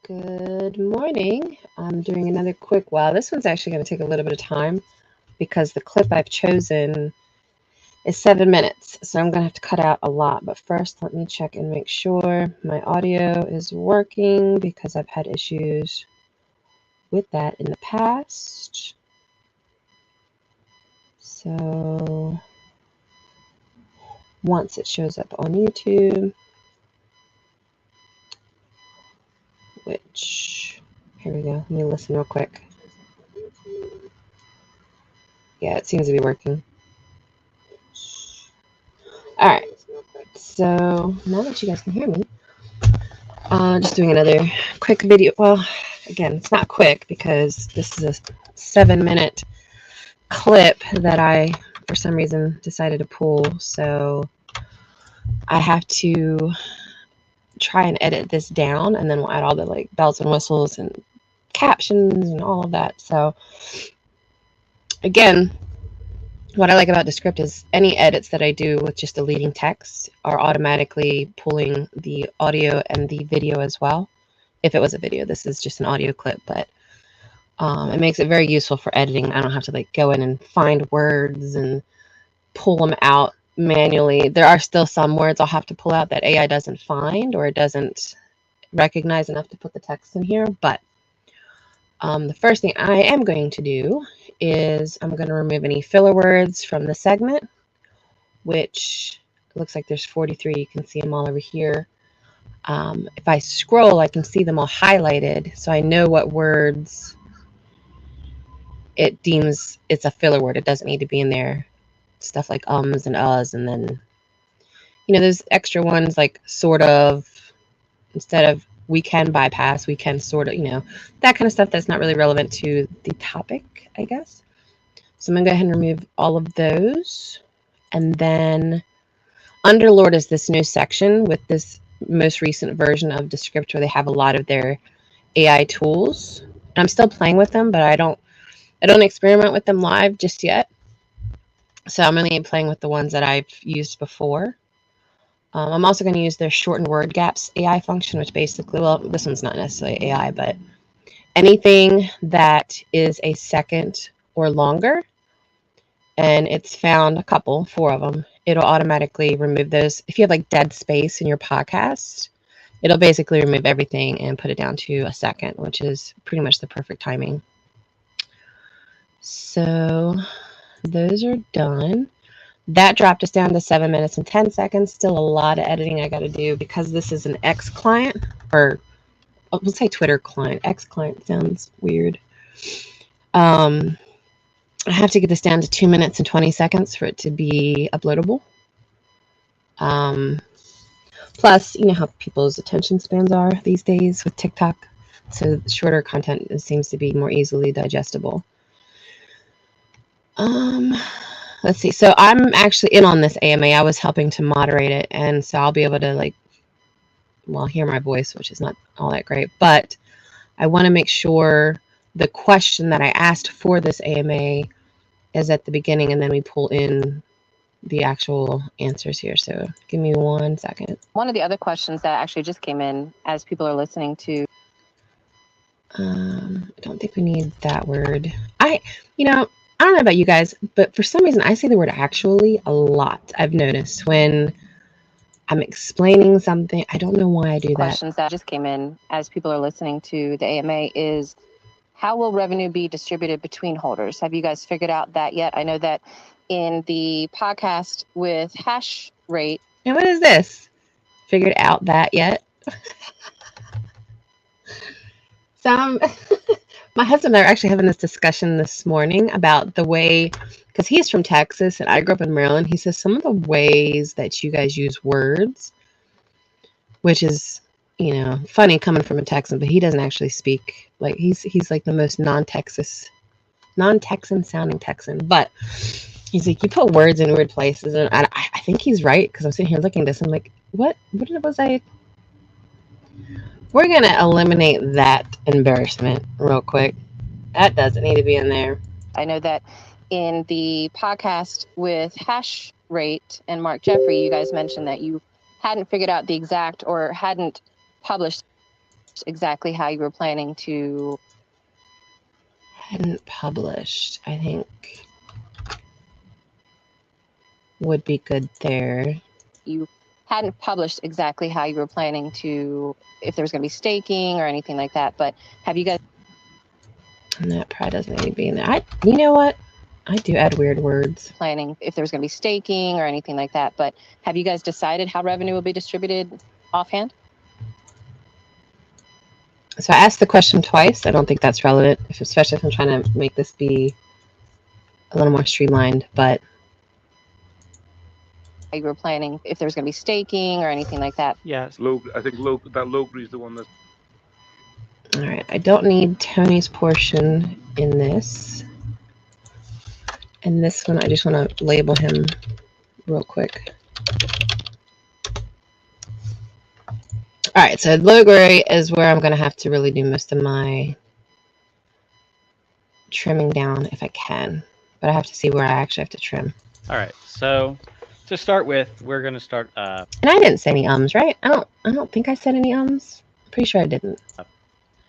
Good morning. I'm doing another quick wow. This one's actually going to take a little bit of time because the clip I've chosen is 7 minutes. So I'm going to have to cut out a lot. But first, let me check and make sure my audio is working because I've had issues with that in the past. So once it shows up on YouTube, which, here we go. Let me listen real quick. Yeah, it seems to be working. All right. So now that you guys can hear me, just doing another quick video. Well, again, it's not quick because this is a 7-minute clip that I, for some reason, decided to pull. So I have to try and edit this down, and then we'll add all the bells and whistles and captions and all of that. So again, what I like about Descript is any edits that I do with just deleting text are automatically pulling the audio and the video as well. If it was a video, this is just an audio clip, but it makes it very useful for editing. I don't have to go in and find words and pull them out manually. There are still some words I'll have to pull out that AI doesn't find or it doesn't recognize enough to put the text in here. But the first thing I am going to do is I'm going to remove any filler words from the segment, which looks like there's 43. You can see them all over here. If I scroll, I can see them all highlighted, so I know what words it deems it's a filler word. It doesn't need to be in there. Stuff like ums and uhs, and then, those extra ones like sort of, instead of we can bypass, we can sort of, that kind of stuff that's not really relevant to the topic, I guess. So I'm going to go ahead and remove all of those. And then Underlord is this new section with this most recent version of Descript where they have a lot of their AI tools. And I'm still playing with them, but I don't experiment with them live just yet. So I'm only playing with the ones that I've used before. I'm also going to use their shortened word gaps AI function, which basically, well, this one's not necessarily AI, but anything that is a second or longer, and it's found 4 of them, it'll automatically remove those. If you have dead space in your podcast, it'll basically remove everything and put it down to a second, which is pretty much the perfect timing. So those are done. That dropped us down to 7 minutes and 10 seconds. Still a lot of editing I got to do because this is an X client, or we'll say Twitter client. X client sounds weird. I have to get this down to 2 minutes and 20 seconds for it to be uploadable. Plus, you know how people's attention spans are these days with TikTok. So shorter content seems to be more easily digestible. Let's see. So I'm actually in on this AMA. I was helping to moderate it, and so I'll be able to hear my voice, which is not all that great. But I want to make sure the question that I asked for this AMA is at the beginning, and then we pull in the actual answers here. So give me 1 second. One of the other questions that actually just came in as people are listening to. I don't think we need that word. I don't know about you guys, but for some reason I say the word actually a lot. I've noticed when I'm explaining something. I don't know why I do that. Questions that just came in as people are listening to the AMA is, how will revenue be distributed between holders? Have you guys figured out that yet? I know that in the podcast with 𝙎𝙤𝙤𝙬𝙬. And what is this? Figured out that yet? So my husband and I are actually having this discussion this morning about the way, because he's from Texas and I grew up in Maryland. He says some of the ways that you guys use words, which is, funny coming from a Texan, but he doesn't actually speak. He's like the most non-Texan sounding Texan. But he's like, you put words in weird places. And I think he's right, because I'm sitting here looking at this. I'm like, what was I? We're going to eliminate that embarrassment real quick. That doesn't need to be in there. I know that in the podcast with 𝙎𝙤𝙤𝙬𝙬 and Mark Jeffrey, you guys mentioned that you hadn't figured out the exact or hadn't published. exactly how you were planning to. Hadn't published, I think would be good there. You hadn't published exactly how you were planning to, if there was going to be staking or anything like that, but have you guys? And that probably doesn't need to be in there. You know what? I do add weird words. Planning if there's going to be staking or anything like that, but have you guys decided how revenue will be distributed offhand? So I asked the question twice. I don't think that's relevant, especially if I'm trying to make this be a little more streamlined, but you were planning if there's going to be staking or anything like that. Yes. I think that Logri is the one that. all right. I don't need Tony's portion in this. And this one, I just want to label him real quick. All right, so Logri is where I'm going to have to really do most of my trimming down if I can. But I have to see where I actually have to trim. All right, so to start with, we're going to start. And I didn't say any ums, right? I don't think I said any ums. I'm pretty sure I didn't.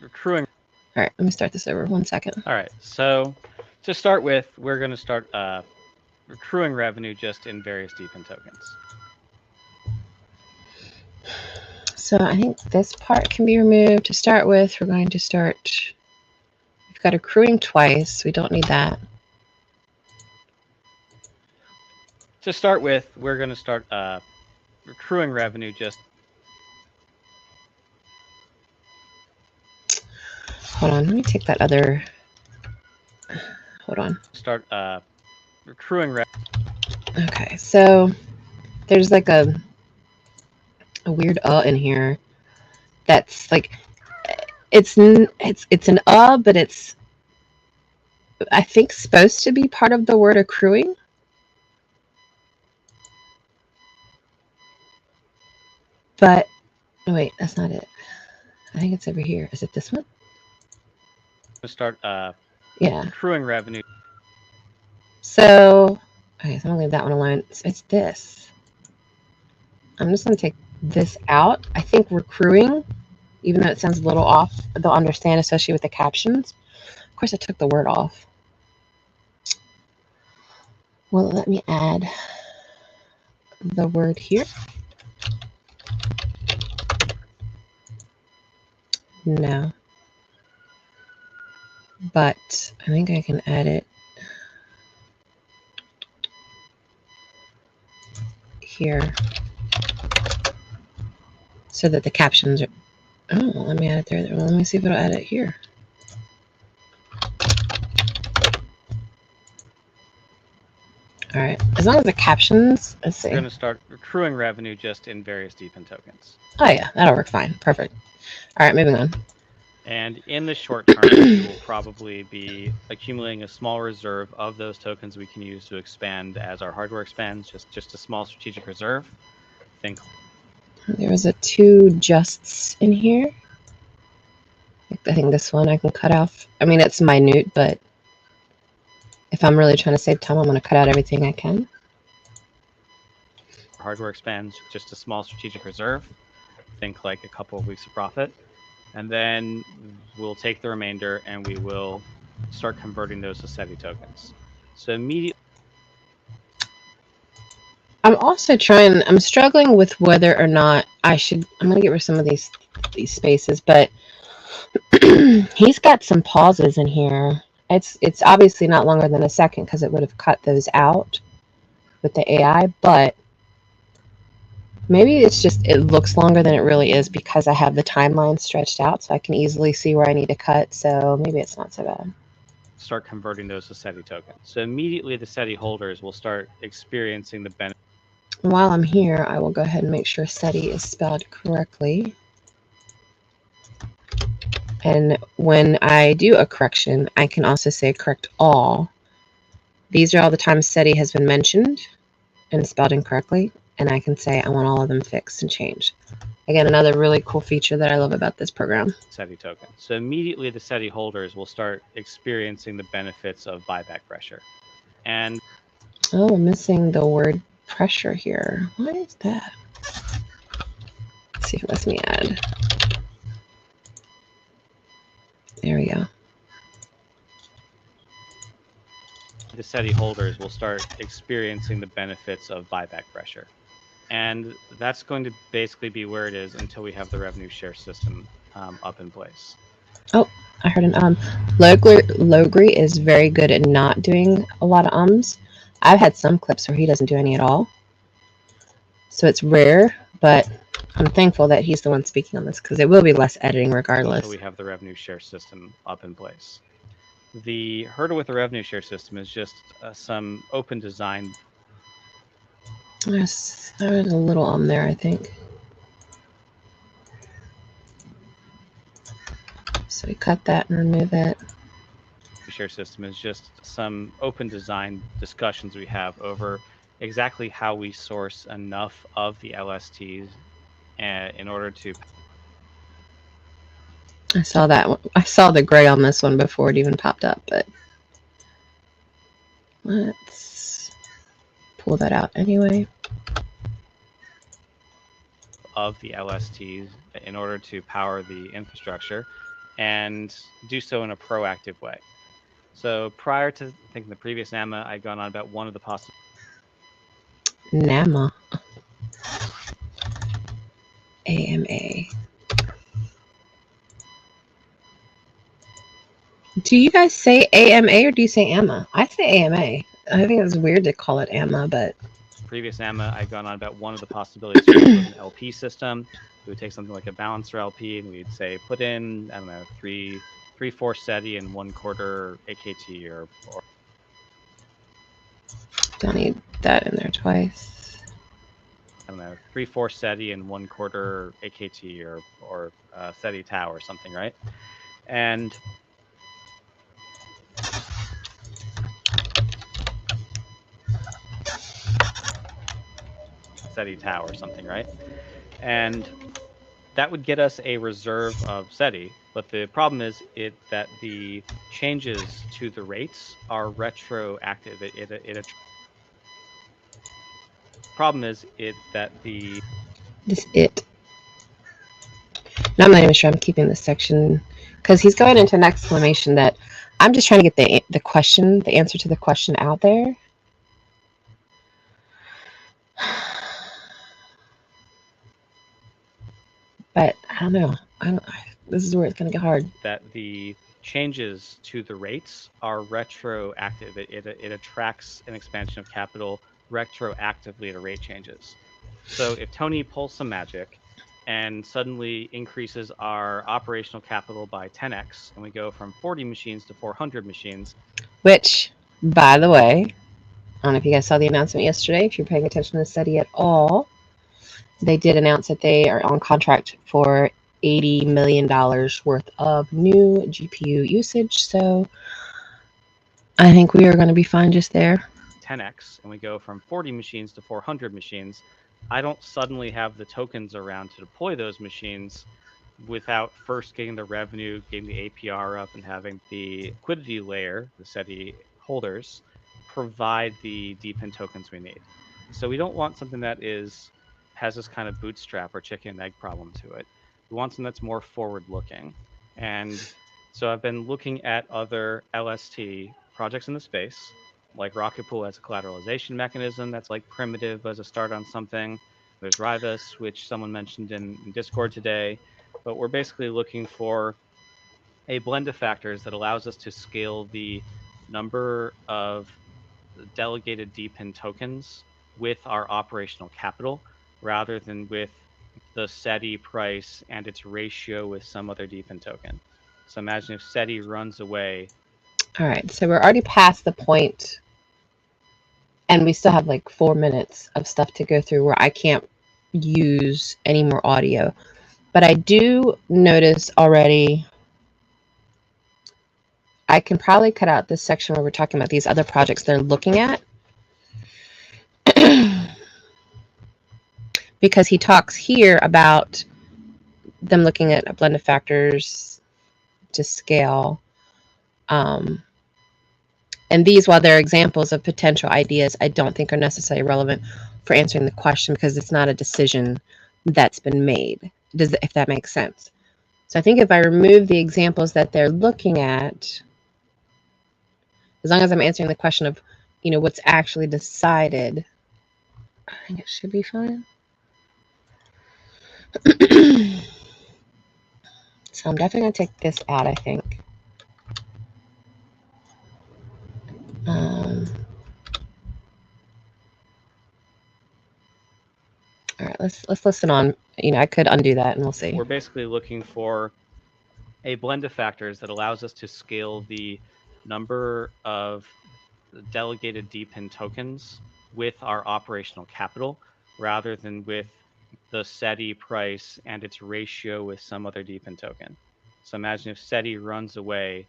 Accruing. All right, let me start this over. 1 second. All right, so to start with, we're going to start accruing revenue just in various DeFi tokens. So I think this part can be removed. To start with, we're going to start. We've got accruing twice. We don't need that. To start with, we're going to start accruing revenue just. Hold on, let me take that other. Hold on. Start accruing revenue. Okay, so there's like a weird in here. That's like it's an but it's I think supposed to be part of the word accruing. But wait, that's not it. I think it's over here. Is it this one? To start yeah, accruing revenue. So okay, so I'm gonna leave that one alone. It's this. I'm just gonna take this out. I think accruing, even though it sounds a little off, they'll understand, especially with the captions. Of course, I took the word off. Well, let me add the word here. No. But I think I can add it here so that the captions are. Oh, let me add it there. Well, let me see if it'll add it here. All right. As long as the captions. Let's see. We're going to start accruing revenue just in various DeFi tokens. Oh yeah, that'll work fine. Perfect. All right, moving on. And in the short term, we will probably be accumulating a small reserve of those tokens we can use to expand as our hardware expands, just a small strategic reserve. Think. There was a 2 justs in here. I think this one I can cut off. I mean, it's minute, but if I'm really trying to save time, I'm going to cut out everything I can. Hardware expands, just a small strategic reserve. Think like a couple of weeks of profit. And then we'll take the remainder and we will start converting those to 𝙎𝙤𝙤 tokens. So immediately. I'm also I'm struggling with whether or not I'm going to get rid of some of these spaces, but he's got some pauses in here. It's obviously not longer than a second because it would have cut those out with the AI, but maybe it's just, it looks longer than it really is because I have the timeline stretched out so I can easily see where I need to cut. So maybe it's not so bad. Start converting those to 𝙎𝙤𝙤 tokens. So immediately the 𝙎𝙤𝙤 holders will start experiencing the benefit. While I'm here, I will go ahead and make sure 𝙎𝙤 is spelled correctly. And when I do a correction, I can also say correct all. These are all the times 𝙎𝙤 has been mentioned and spelled incorrectly. And I can say I want all of them fixed and changed. Again, another really cool feature that I love about this program. 𝙎𝙤 token. So immediately the 𝙎𝙤 holders will start experiencing the benefits of buyback pressure. And oh, I'm missing the word pressure here. What is that? Let's see if it lets me add. There we go. The SETI holders will start experiencing the benefits of buyback pressure. And that's going to basically be where it is until we have the revenue share system up in place. Oh, I heard an Logri is very good at not doing a lot of ums. I've had some clips where he doesn't do any at all. So it's rare, but I'm thankful that he's the one speaking on this because it will be less editing regardless. Until we have the revenue share system up in place. The hurdle with the revenue share system is just some open design. There's a little there, I think. So we cut that and remove it. The share system is just some open design discussions we have over exactly how we source enough of the LSTs in order to. I saw that one. I saw the gray on this one before it even popped up, but let's pull that out anyway. Of the LSTs in order to power the infrastructure and do so in a proactive way. So prior to, I think, the previous NAMA, I'd gone on about one of the possible. NAMA. AMA. Do you guys say AMA or do you say AMA? I say AMA. I think it's weird to call it AMA, but previous NAMA, I'd gone on about one of the possibilities with an LP system. We would take something like a balancer LP and we'd say put in, I don't know, 3/4 SETI and 1/4 AKT or don't need that in there twice. I don't know, 3/4 SETI and 1/4 AKT or SETI tau or something, right? And SETI tau or something, right? And that would get us a reserve of SETI, but the problem is that the changes to the rates are retroactive. Problem is that the Now I'm not even sure I'm keeping this section because he's going into an explanation that I'm just trying to get the answer to the question out there. But I don't know. This is where it's going to get hard. That the changes to the rates are retroactive. It attracts an expansion of capital retroactively to rate changes. So if Tony pulls some magic and suddenly increases our operational capital by 10x, and we go from 40 machines to 400 machines. Which, by the way, I don't know if you guys saw the announcement yesterday. If you're paying attention to the study at all, they did announce that they are on contract for $80 million worth of new GPU usage. So I think we are going to be fine just there. 10x, and we go from 40 machines to 400 machines. I don't suddenly have the tokens around to deploy those machines without first getting the revenue, getting the APR up, and having the liquidity layer, the SETI holders, provide the DPIN tokens we need. So we don't want something that has this kind of bootstrap or chicken and egg problem to it. We want something that's more forward-looking. And so I've been looking at other LST projects in the space, like Rocket Pool as a collateralization mechanism that's like primitive as a start on something. There's Rivus, which someone mentioned in Discord today. But we're basically looking for a blend of factors that allows us to scale the number of delegated DPIN tokens with our operational capital rather than with the SETI price and its ratio with some other DPIN token. So imagine if SETI runs away. All right, so we're already past the point, and we still have like 4 minutes of stuff to go through where I can't use any more audio. But I do notice already, I can probably cut out this section where we're talking about these other projects they're looking at. Because he talks here about them looking at a blend of factors to scale. And these, while they're examples of potential ideas, I don't think are necessarily relevant for answering the question because it's not a decision that's been made. If that makes sense. So I think if I remove the examples that they're looking at, as long as I'm answering the question of, you know, what's actually decided, I think it should be fine. So I'm definitely going to take this out, I think. All right, let's listen on. You know, I could undo that and we'll see. We're basically looking for a blend of factors that allows us to scale the number of delegated DPIN tokens with our operational capital rather than with the SETI price and its ratio with some other DPIN token. So imagine if SETI runs away,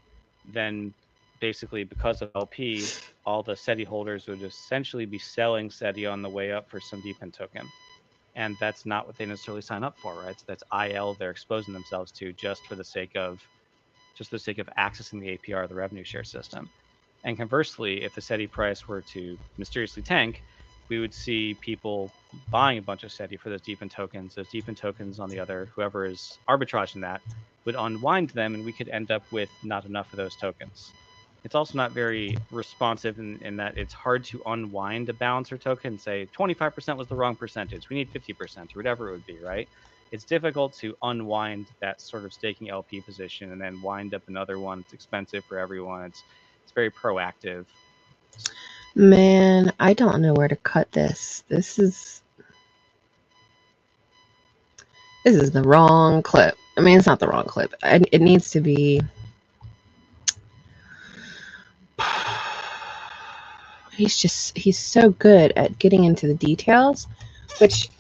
then basically because of LP, all the SETI holders would essentially be selling SETI on the way up for some DPIN token. And that's not what they necessarily sign up for, right? So that's IL they're exposing themselves to just for the sake of accessing the APR, the revenue share system. And conversely, if the SETI price were to mysteriously tank, we would see people buying a bunch of SETI for those DPIN tokens. Those DPIN tokens on the other, whoever is arbitraging that, would unwind them, and we could end up with not enough of those tokens. It's also not very responsive in that it's hard to unwind a balancer token and say 25% was the wrong percentage. We need 50% or whatever it would be, right? It's difficult to unwind that sort of staking LP position and then wind up another one. It's expensive for everyone. It's very proactive. Man, I don't know where to cut this. This is the wrong clip. I mean, it's not the wrong clip. It needs to be. He's so good at getting into the details, which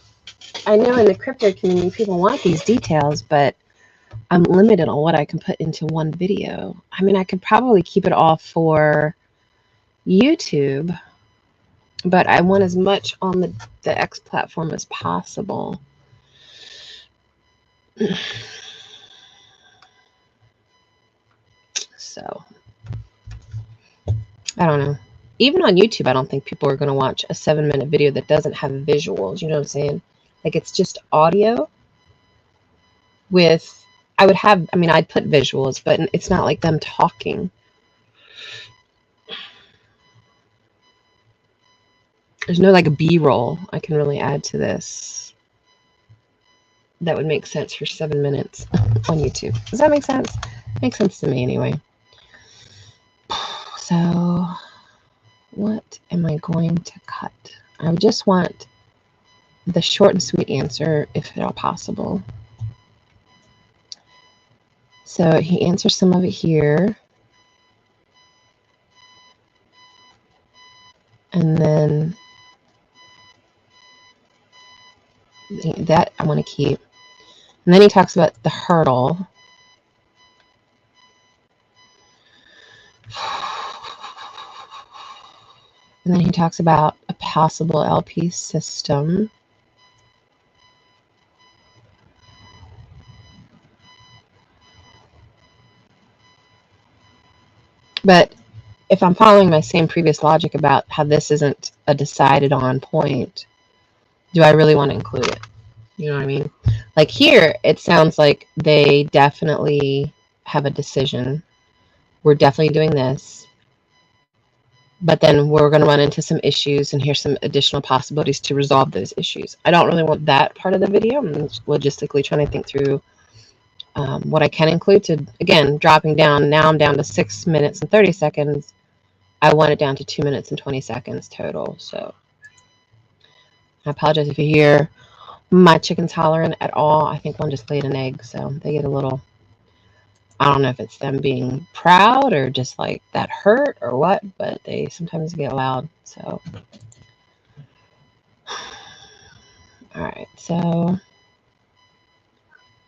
I know in the crypto community people want these details, but I'm limited on what I can put into one video. I mean, I could probably keep it all for YouTube, but I want as much on the X platform as possible. So, I don't know. Even on YouTube, I don't think people are going to watch a 7-minute video that doesn't have visuals. You know what I'm saying? Like, it's just audio with, I'd put visuals, but it's not like them talking. There's no like B-roll I can really add to this that would make sense for 7 minutes on YouTube. Does that make sense? Makes sense to me anyway. So what am I going to cut? I just want the short and sweet answer, if at all possible. So he answers some of it here. And then that I want to keep. And then he talks about the hurdle. And then he talks about a possible LP system. But if I'm following my same previous logic about how this isn't a decided on point, do I really want to include it? You know what I mean? Like here, it sounds like they definitely have a decision. We're definitely doing this. But then we're going to run into some issues, and here's some additional possibilities to resolve those issues. I don't really want that part of the video. I'm logistically trying to think through what I can include to, again, dropping down. Now I'm down to 6 minutes and 30 seconds. I want it down to 2 minutes and 20 seconds total. So I apologize if you hear my chickens hollering at all. I think one just laid an egg, so they get a little, I don't know if it's them being proud or just like that hurt or what, but they sometimes get loud. So, all right, so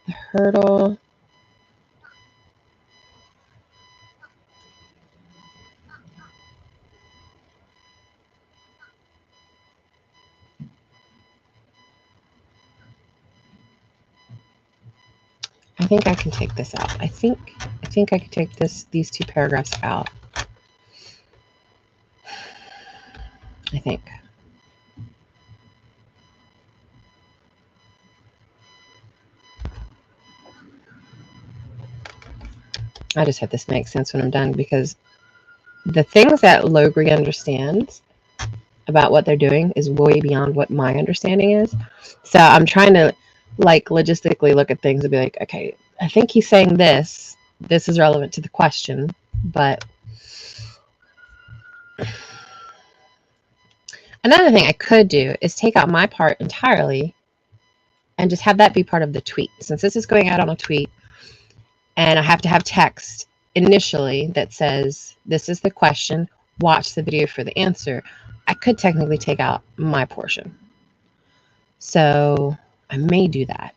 the hurdle. I think I can take this out. I think I can take these 2 paragraphs out. I think. I just hope this makes sense when I'm done, because the things that 𝙎𝙤𝙤 understands about what they're doing is way beyond what my understanding is. So I'm trying to like logistically look at things and be like, okay, I think he's saying this. This is relevant to the question, but another thing I could do is take out my part entirely and just have that be part of the tweet. Since this is going out on a tweet and I have to have text initially that says, this is the question, watch the video for the answer, I could technically take out my portion. So I may do that.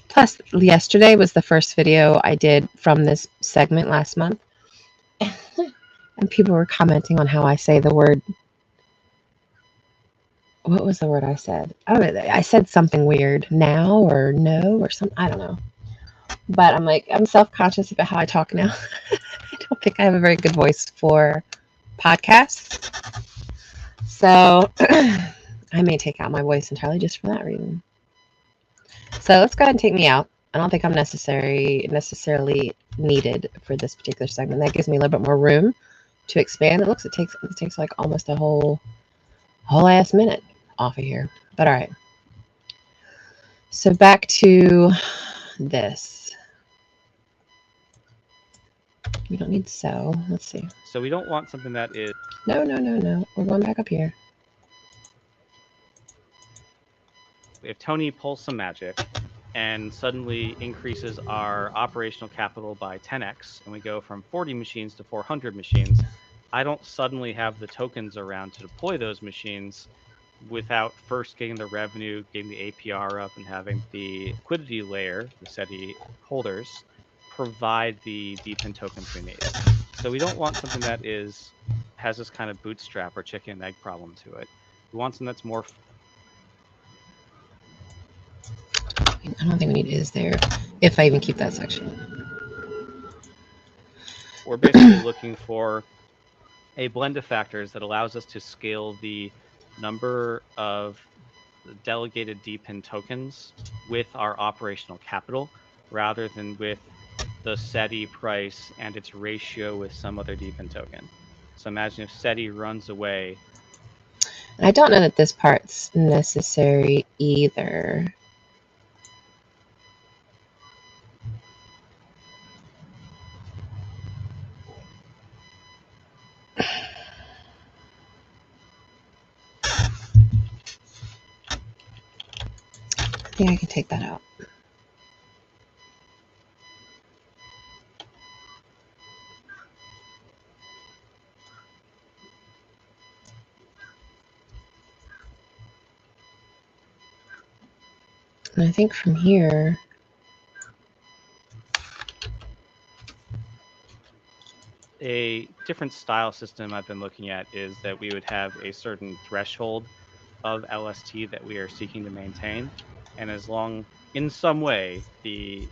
Plus, yesterday was the first video I did from this segment last month. And people were commenting on how I say the word. What was the word I said? I don't know. I said something weird. Now or no or something. I don't know. But I'm like, I'm self-conscious about how I talk now. I don't think I have a very good voice for podcasts. So I may take out my voice entirely just for that reason. So let's go ahead and take me out. I don't think I'm necessarily needed for this particular segment. That gives me a little bit more room to expand. It takes like almost a whole ass minute off of here. But all right. So back to this. We don't need so. Let's see. So we don't want something that is... No. We're going back up here. If Tony pulls some magic and suddenly increases our operational capital by 10x, and we go from 40 machines to 400 machines, I don't suddenly have the tokens around to deploy those machines without first getting the revenue, getting the APR up, and having the liquidity layer, the SETI holders, provide the DPIN tokens we need. So we don't want something that has this kind of bootstrap or chicken and egg problem to it. We want something that's more... I don't think we need is there, if I even keep that section. We're basically looking for a blend of factors that allows us to scale the number of delegated DPIN tokens with our operational capital, rather than with the SETI price and its ratio with some other DPIN token. So imagine if SETI runs away. I don't know that this part's necessary either. I think I can take that out. And I think from here, a different style system I've been looking at is that we would have a certain threshold of LST that we are seeking to maintain. And as long, in some way, the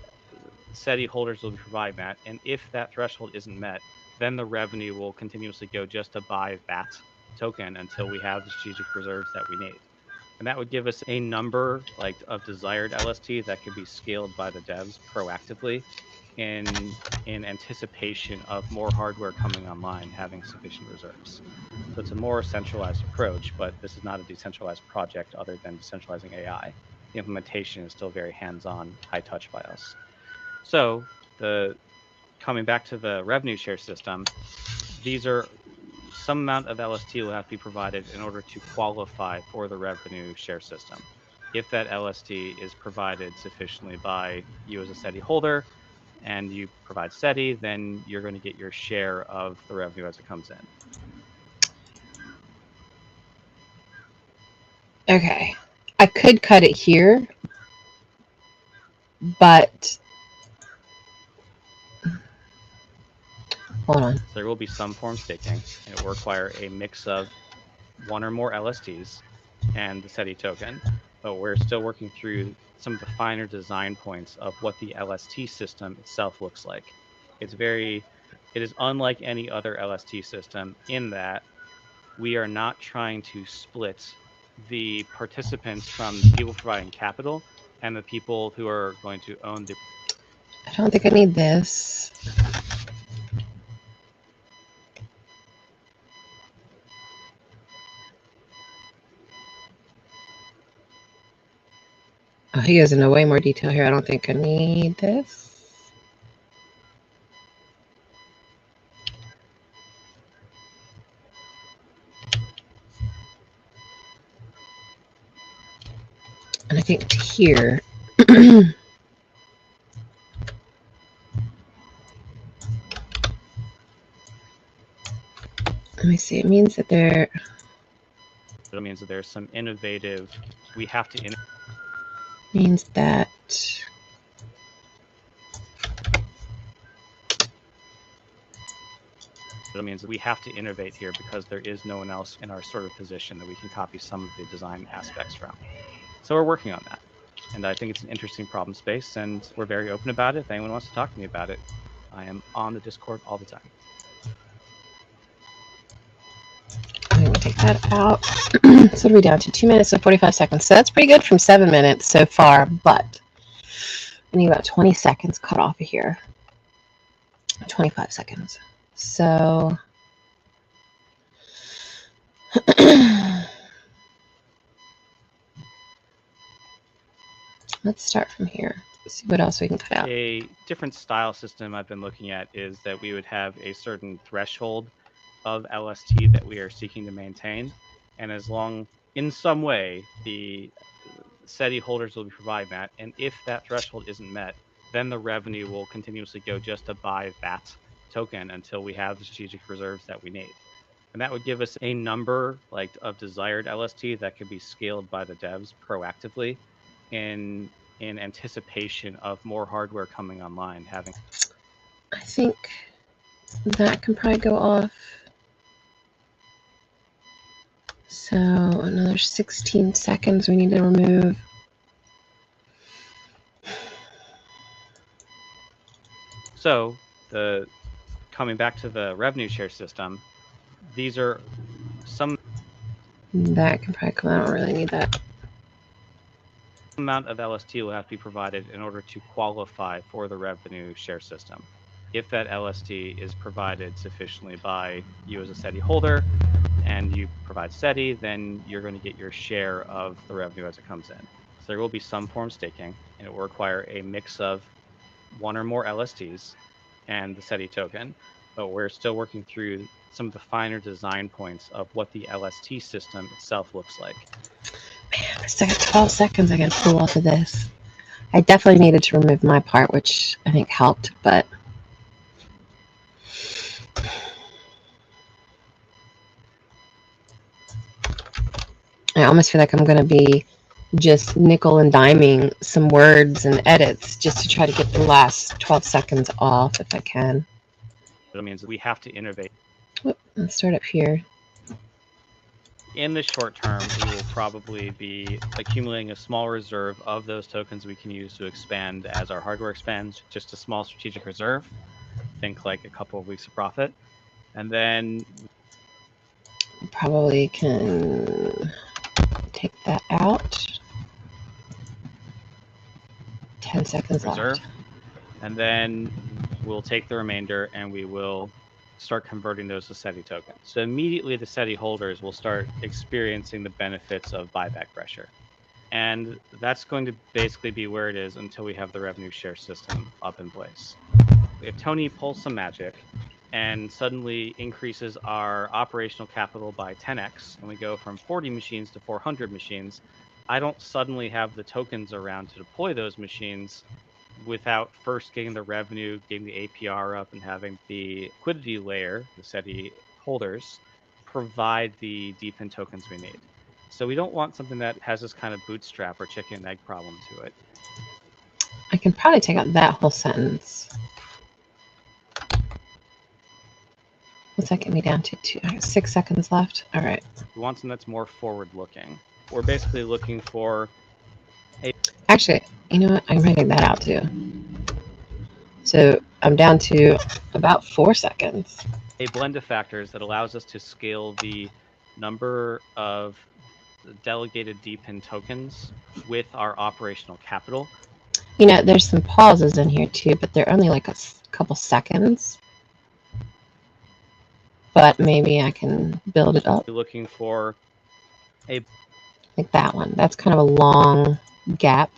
SETI holders will be providing that. And if that threshold isn't met, then the revenue will continuously go just to buy that token until we have the strategic reserves that we need. And that would give us a number of desired LST that could be scaled by the devs proactively in anticipation of more hardware coming online, having sufficient reserves. So it's a more centralized approach, but this is not a decentralized project other than decentralizing AI. The implementation is still very hands-on, high touch by us. So coming back to the revenue share system, these are some amount of LST will have to be provided in order to qualify for the revenue share system. If that LST is provided sufficiently by you as a SETI holder, and you provide SETI, then you're going to get your share of the revenue as it comes in. okay, I could cut it here, but hold on. So there will be some form staking, and it will require a mix of one or more LSTs and the SETI token, but we're still working through some of the finer design points of what the LST system itself looks like. It is unlike any other LST system in that we are not trying to split the participants from the people providing capital and the people who are going to own the... I don't think I need this. Oh, he goes into way more detail here. I don't think I need this. And I think to here, let me see, it means that there... It means that there's some innovative... We have to... means that... It means that we have to innovate here because there is no one else in our sort of position that we can copy some of the design aspects from. So we're working on that. And I think it's an interesting problem space, and we're very open about it. If anyone wants to talk to me about it, I am on the Discord all the time. I'm going to take that out. So what are we down to? 2 minutes and 45 seconds. So that's pretty good from 7 minutes so far, but I need about 20 seconds cut off of here. 25 seconds. So let's start from here. See what else we can cut out. A different style system I've been looking at is that we would have a certain threshold of LST that we are seeking to maintain. And as long, in some way, the SETI holders will be providing that. And if that threshold isn't met, then the revenue will continuously go just to buy that token until we have the strategic reserves that we need. And that would give us a number of desired LST that could be scaled by the devs proactively in anticipation of more hardware coming online. I think that can probably go off. So another 16 seconds we need to remove. So coming back to the revenue share system, these are some... That can probably come out. I don't really need that. Amount of LST will have to be provided in order to qualify for the revenue share system. If that LST is provided sufficiently by you as a SETI holder and you provide SETI, then you're going to get your share of the revenue as it comes in. So there will be some form of staking, and it will require a mix of one or more LSTs and the SETI token, but we're still working through some of the finer design points of what the LST system itself looks like. Man, I still got 12 seconds I gotta pull off of this. I definitely needed to remove my part, which I think helped, but I almost feel like I'm gonna be just nickel and diming some words and edits just to try to get the last 12 seconds off if I can. That means we have to innovate. Whoop, let's start up here. In the short term, we will probably be accumulating a small reserve of those tokens we can use to expand as our hardware expands, just a small strategic reserve. Think like a couple of weeks of profit. And then Probably can take that out. 10 seconds reserve. left. And then we'll take the remainder and we will start converting those to SETI tokens. So immediately the SETI holders will start experiencing the benefits of buyback pressure. And that's going to basically be where it is until we have the revenue share system up in place. If Tony pulls some magic and suddenly increases our operational capital by 10x, and we go from 40 machines to 400 machines, I don't suddenly have the tokens around to deploy those machines without first getting the revenue, getting the APR up, and having the liquidity layer, the SETI holders, provide the DePIN tokens we need. So we don't want something that has this kind of bootstrap or chicken and egg problem to it. I can probably take out that whole sentence. What's that get me down to? 6 seconds left. All right. We want something that's more forward-looking. We're basically looking for a... Actually, you know what? I'm writing that out too. So I'm down to about 4 seconds. A blend of factors that allows us to scale the number of delegated DPIN tokens with our operational capital. You know, there's some pauses in here too, but they're only like a couple seconds. But maybe I can build it up. Looking for a like that one. That's kind of a long gap.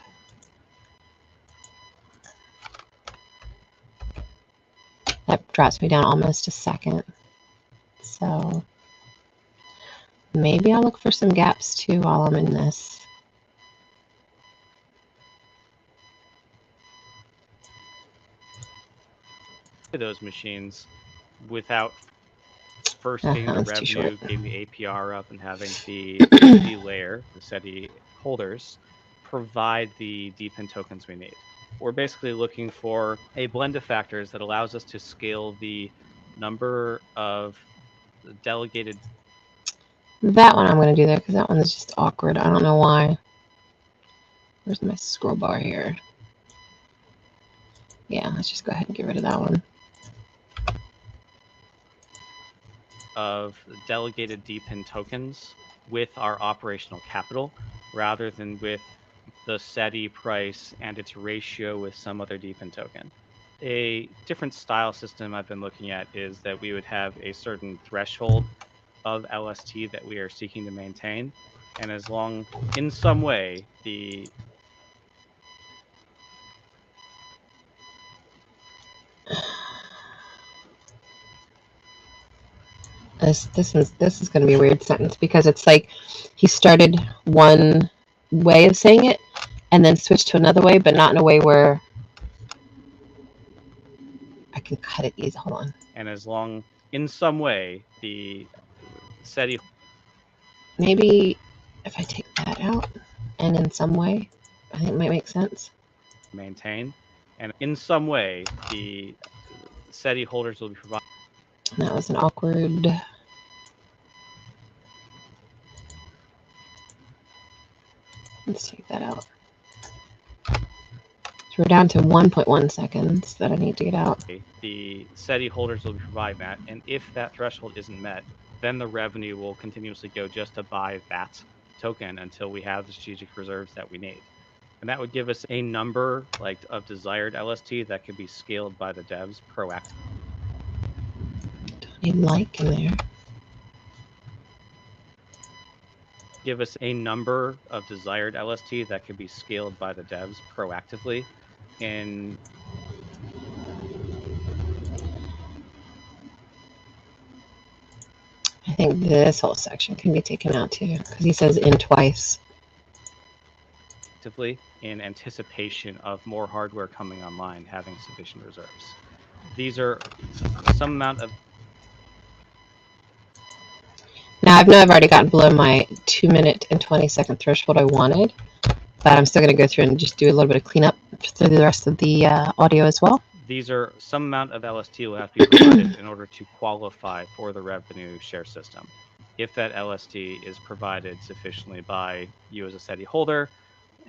That drops me down almost a second. So maybe I'll look for some gaps too while I'm in this. Those machines without first getting the revenue, getting the APR up, and having the layer, the SETI holders, provide the DPIN tokens we need. We're basically looking for a blend of factors that allows us to scale the number of delegated. That one I'm going to do there because that one is just awkward. I don't know why. Where's my scroll bar here? Yeah, let's just go ahead and get rid of that one. Of delegated DPIN tokens with our operational capital rather than with the SETI price and its ratio with some other DPIN token. A different style system I've been looking at is that we would have a certain threshold of LST that we are seeking to maintain, and as long in some way the This is going to be a weird sentence because it's like he started one way of saying it and then switched to another way, but not in a way where I can cut it easy. Hold on. And as long in some way the SETI. Maybe if I take that out and in some way, I think it might make sense. Maintain, and in some way the SETI holders will be provided. That was an awkward. Let's take that out. So we're down to 1.1 seconds that I need to get out. The SETI holders will be providing that, and if that threshold isn't met, then the revenue will continuously go just to buy that token until we have the strategic reserves that we need. And that would give us a number like of desired LST that could be scaled by the devs proactively. Don't need like in there. Give us a number of desired LST that could be scaled by the devs proactively in I think this whole section can be taken out too because he says in twice. In anticipation of more hardware coming online, having sufficient reserves. These are some amount of. Now, I know I've already gotten below my 2-minute and 20-second threshold I wanted, but I'm still going to go through and just do a little bit of cleanup through the rest of the audio as well. These are some amount of LST will have to be provided in order to qualify for the revenue share system. If that LST is provided sufficiently by you as a SETI holder,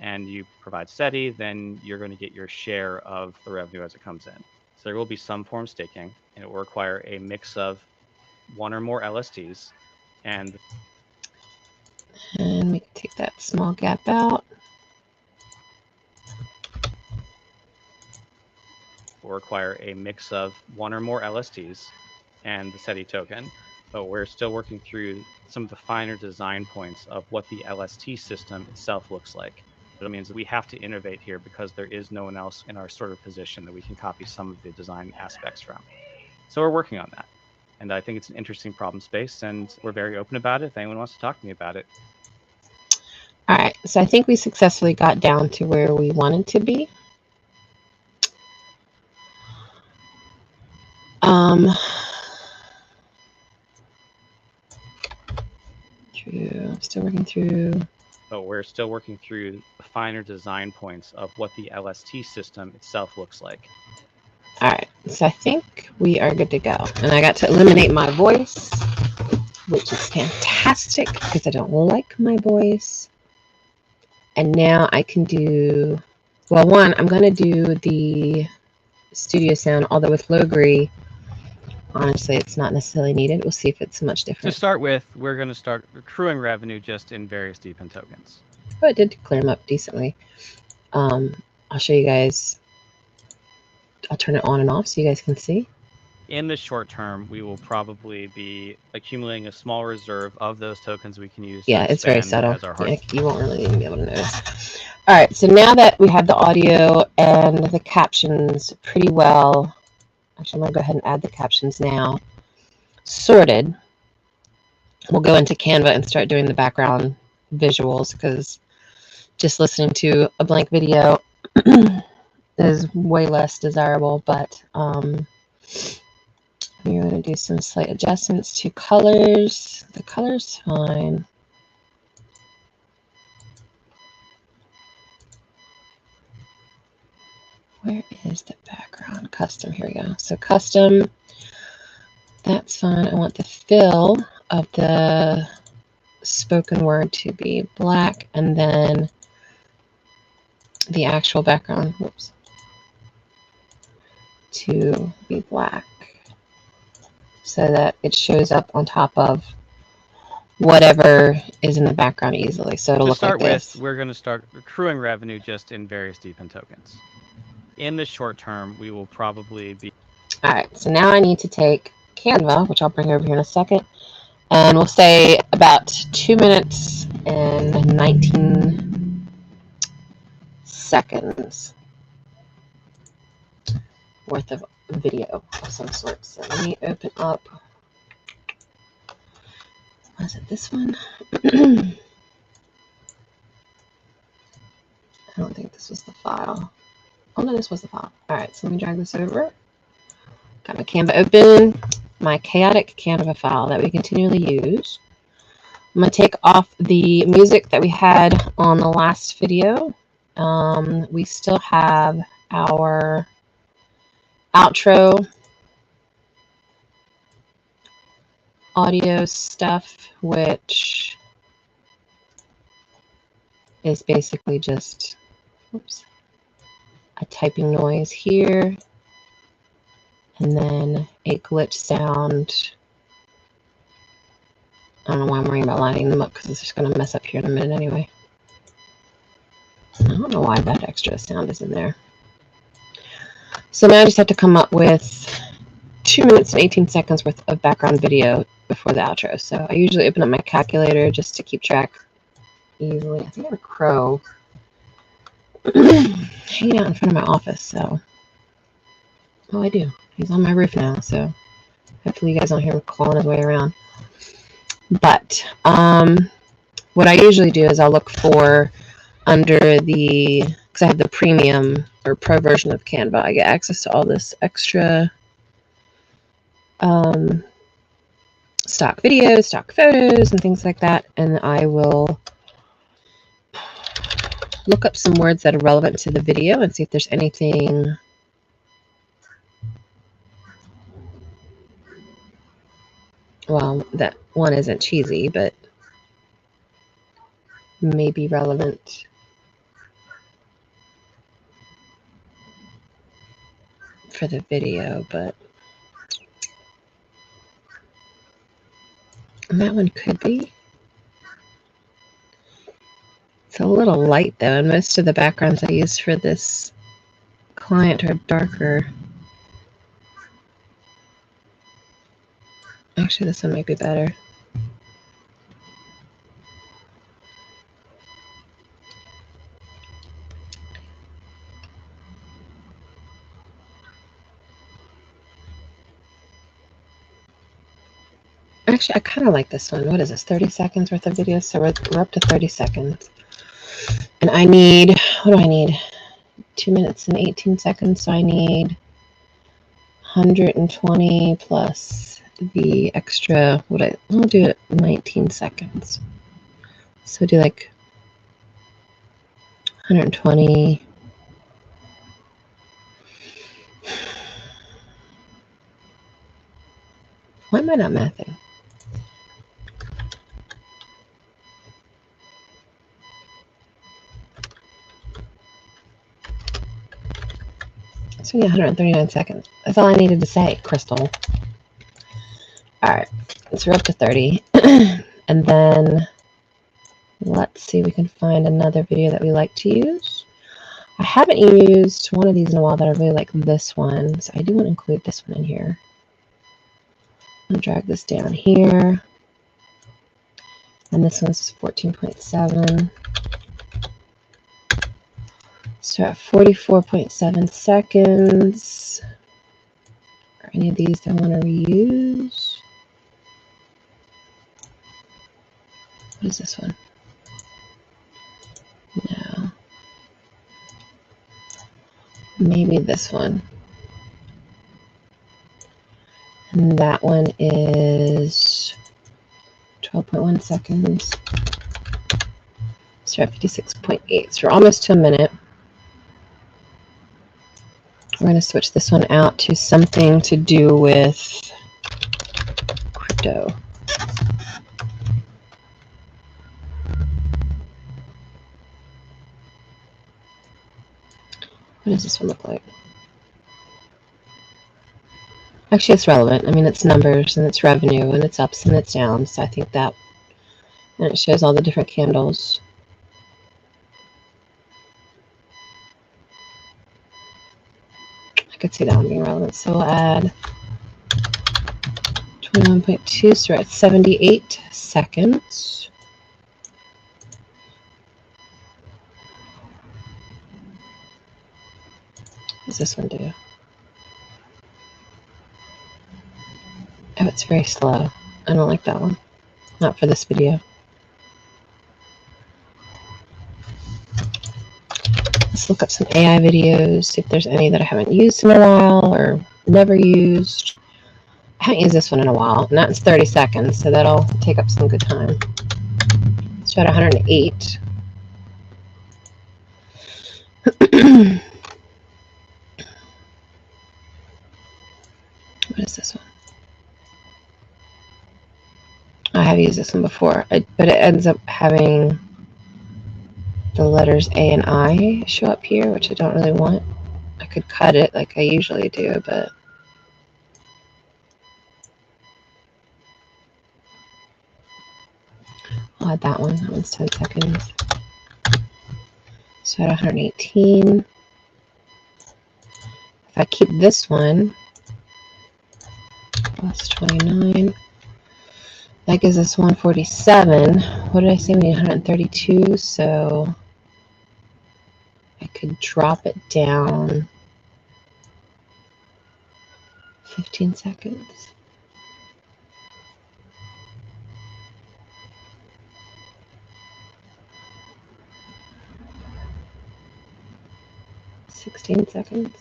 and you provide SETI, then you're going to get your share of the revenue as it comes in. So there will be some form of staking, and it will require a mix of one or more LSTs, and we can take that small gap out. Will require a mix of one or more LSTs and the SETI token, but we're still working through some of the finer design points of what the LST system itself looks like. It means that we have to innovate here because there is no one else in our sort of position that we can copy some of the design aspects from. So we're working on that. And I think it's an interesting problem space, and we're very open about it if anyone wants to talk to me about it. All right, so I think we successfully got down to where we wanted to be. Still working through. But we're still working through the finer design points of what the LST system itself looks like. All right, so I think we are good to go. And I got to eliminate my voice, which is fantastic because I don't like my voice. And now I can do, well, one, I'm going to do the studio sound, although with Logri, honestly, it's not necessarily needed. We'll see if it's much To different. start with, we're going to start accruing revenue just in various deepen tokens. Oh, it did clear them up decently. I'll show you guys. I'll turn it on and off so you guys can see. In the short term, we will probably be accumulating a small reserve of those tokens we can use. Yeah, to it's very expand subtle. As our Yeah, heart. you won't really even be able to notice. All right, so now that we have the audio and the captions pretty well, actually, I'm going to go ahead and add the captions now, sorted, we'll go into Canva and start doing the background visuals, because just listening to a blank video is way less desirable. But we're going to do some slight adjustments to colors. The color's fine. Where is the background? Custom, here we go. So custom, that's fine. I want the fill of the spoken word to be black, and then the actual background, whoops, to be black, so that it shows up on top of whatever is in the background easily. So it'll look like this. To start with, we're going to start accruing revenue just in various deepen tokens. In the short term, we will probably be... All right, so now I need to take Canva, which I'll bring over here in a second, and we'll say about 2 minutes and 19 seconds worth of video of some sort. So let me open up, was it this one? I don't think this was the file. Oh no, this was the file. All right, so let me drag this over. Got my Canva open, my chaotic Canva file that we continually use. I'm going to take off the music that we had on the last video. We still have our outro audio stuff, which is basically just, oops, a typing noise here, and then a glitch sound. I don't know why I'm worrying about lining them up, because it's just going to mess up here in a minute anyway. I don't know why that extra sound is in there. So now I just have to come up with 2 minutes and 18 seconds worth of background video before the outro. So I usually open up my calculator just to keep track easily. I think I have a crow hanging out in front of my office. So, oh, I do. He's on my roof now. So hopefully you guys don't hear him clawing his way around. But what I usually do is I'll look for under the, because I have the premium or pro version of Canva, I get access to all this extra stock videos, stock photos, and things like that. And I will look up some words that are relevant to the video and see if there's anything well, that one isn't cheesy, but may be relevant for the video, but and that one could be. It's a little light though, and most of the backgrounds I use for this client are darker. Actually, this one might be better. Actually, I kind of like this one. What is this? 30 seconds worth of video. So we're up to 30 seconds. And I need, what do I need? 2 minutes and 18 seconds. So I need 120 plus the extra, I'll do it 19 seconds. So do like 120. Why am I not mathing? So yeah, 139 seconds. That's all I needed to say, Crystal. All right, so we're up to 30. And then let's see if we can find another video that we like to use. I haven't used one of these in a while, but I really like this one. So I do want to include this one in here. I'm going to drag this down here. And this one's 14.7. So at 44.7 seconds. Are any of these that I want to reuse? What is this one? No. Maybe this one. And that one is 12.1 seconds. So we're at 56.8. So we're almost to a minute. We're going to switch this one out to something to do with crypto. What does this one look like? Actually, it's relevant. I mean, it's numbers and it's revenue and it's ups and it's downs. So I think that, and it shows all the different candles. I could see that one being relevant. So we'll add 21.2. So we're at 78 seconds. What does this one do? Oh, it's very slow. I don't like that one. Not for this video. Let's look up some AI videos, see if there's any that I haven't used in a while or never used. I haven't used this one in a while, and that's 30 seconds, so that'll take up some good time. Let's try 108. What is this one? I have used this one before, but it ends up having the letters A and I show up here, which I don't really want. I could cut it like I usually do, but I'll add that one. That one's 10 seconds. So at 118. If I keep this one, plus 29. That gives us 147. What did I say? We need 132. So I could drop it down 15 seconds. $16 seconds.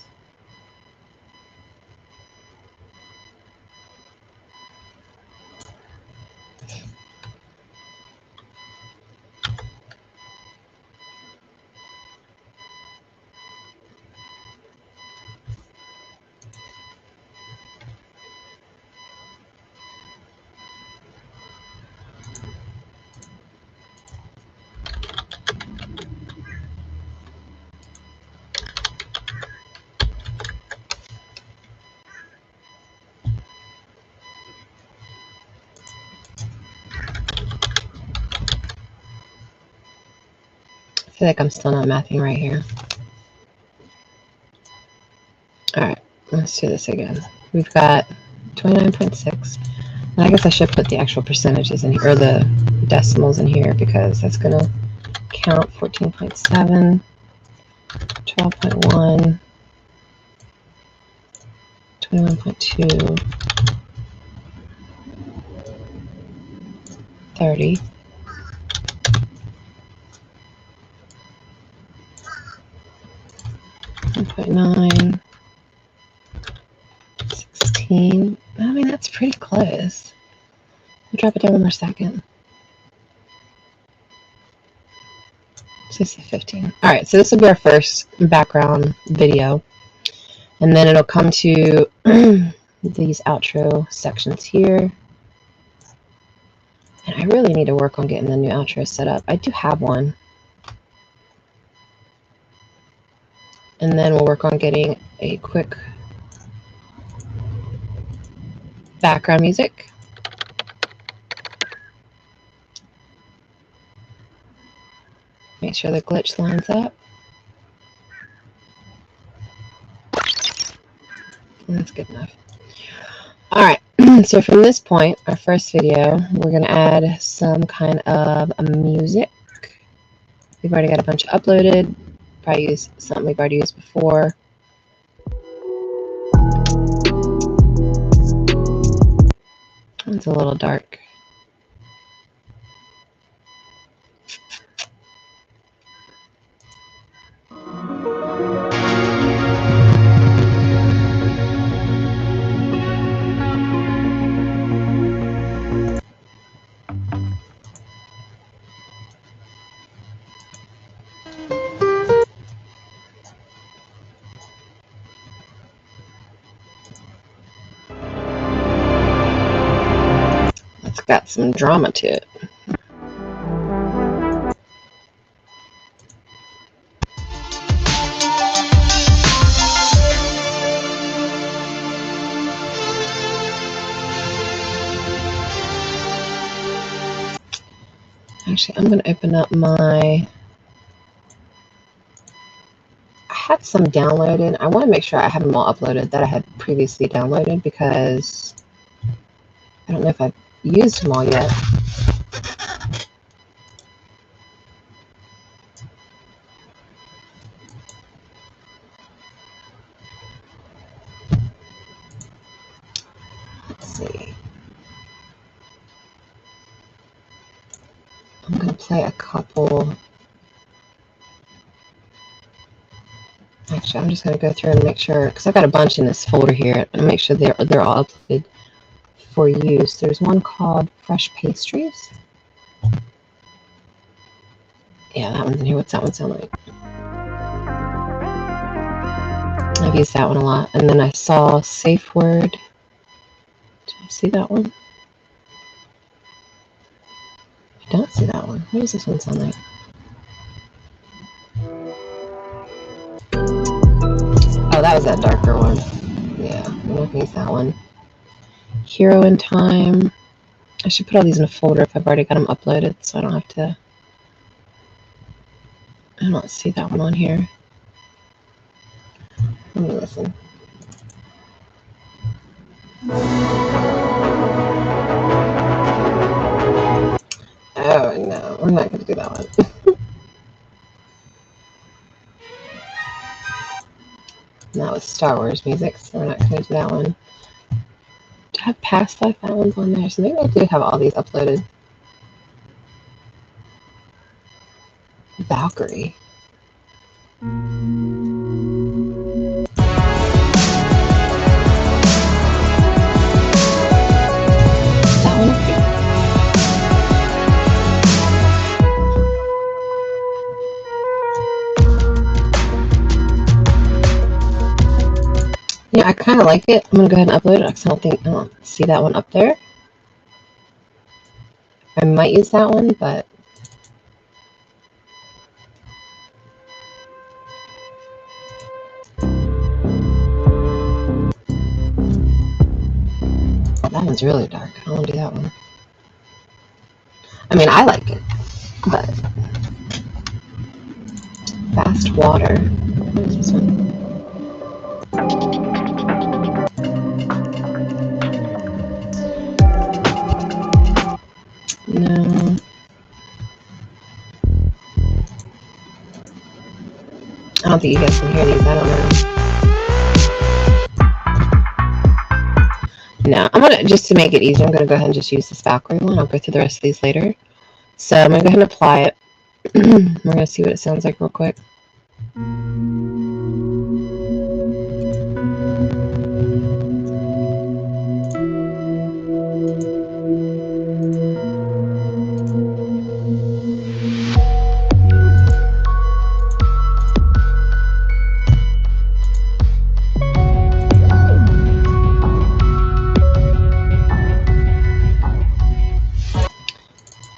I feel like I'm still not mathing right here. All right, let's do this again. We've got 29.6. And I guess I should put the actual percentages in here, or the decimals in here, because that's going to count 14.7, 12.1, 21.2, 30. 1.9, 16. I mean, that's pretty close. I'll drop it down one more second. So say 15. All right, so this will be our first background video. And then it'll come to these outro sections here. And I really need to work on getting the new outro set up. I do have one. And then we'll work on getting a quick background music. Make sure the glitch lines up. That's good enough. All right, so from this point, our first video, we're going to add some kind of music. We've already got a bunch uploaded. Probably use something we've already used before. It's a little dark. It's got some drama to it. Actually, I'm going to open up my... I had some downloaded. I want to make sure I have them all uploaded that I had previously downloaded, because I don't know if I've used them all yet. Let's see. I'm going to play a couple. Actually, I'm just going to go through and make sure, because I've got a bunch in this folder here, and make sure they're all uploaded for use. There's one called Fresh Pastries. Yeah, that one's in here. What's that one sound like? I've used that one a lot. And then I saw Safe Word. Did you see that one? I don't see that one. What does this one sound like? Oh, that was that darker one. Yeah, I'm not gonna use that one. Hero in Time. I should put all these in a folder if I've already got them uploaded, so I don't have to. I don't see that one on here. Let me listen. Oh no, we're not going to do that one. That was Star Wars music, so we're not going to do that one. Do I have past life? That one's on there, so maybe I do have all these uploaded. Valkyrie. That one. Yeah, I kind of like it. I'm gonna go ahead and upload it because I don't see that one up there. I might use that one, but that one's really dark. I don't want to do that one. I mean, I like it, but Fast Water. What is this one? No. I don't think you guys can hear these. I don't know. No, I'm gonna, just to make it easier, I'm gonna go ahead and just use this Valkyrie one. I'll go through the rest of these later. So I'm gonna go ahead and apply it. We're gonna see what it sounds like real quick.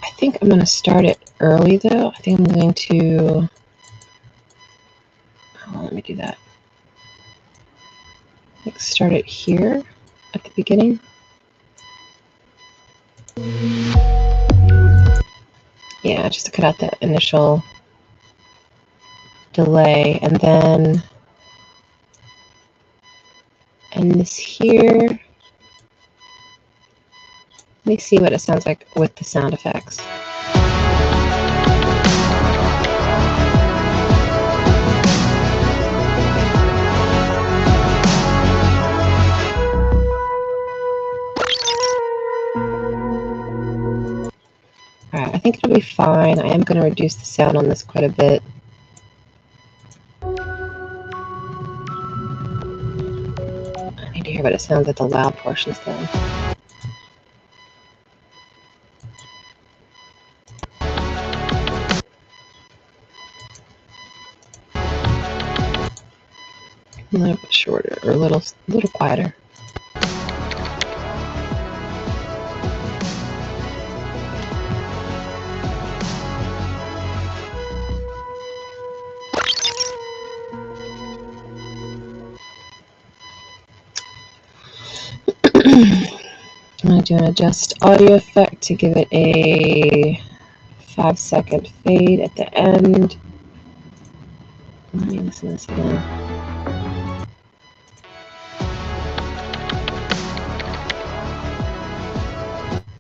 I think I'm going to start it early though. I think I'm going to, oh, let me do that. Like start it here at the beginning. Yeah, just to cut out that initial delay, and then and this here. Let me see what it sounds like with the sound effects. Alright, I think it'll be fine. I am going to reduce the sound on this quite a bit. I need to hear what it sounds at the loud portions then. A little bit shorter, or a little quieter. I'm going to do an adjust audio effect to give it a 5-second fade at the end. Let me listen to this again.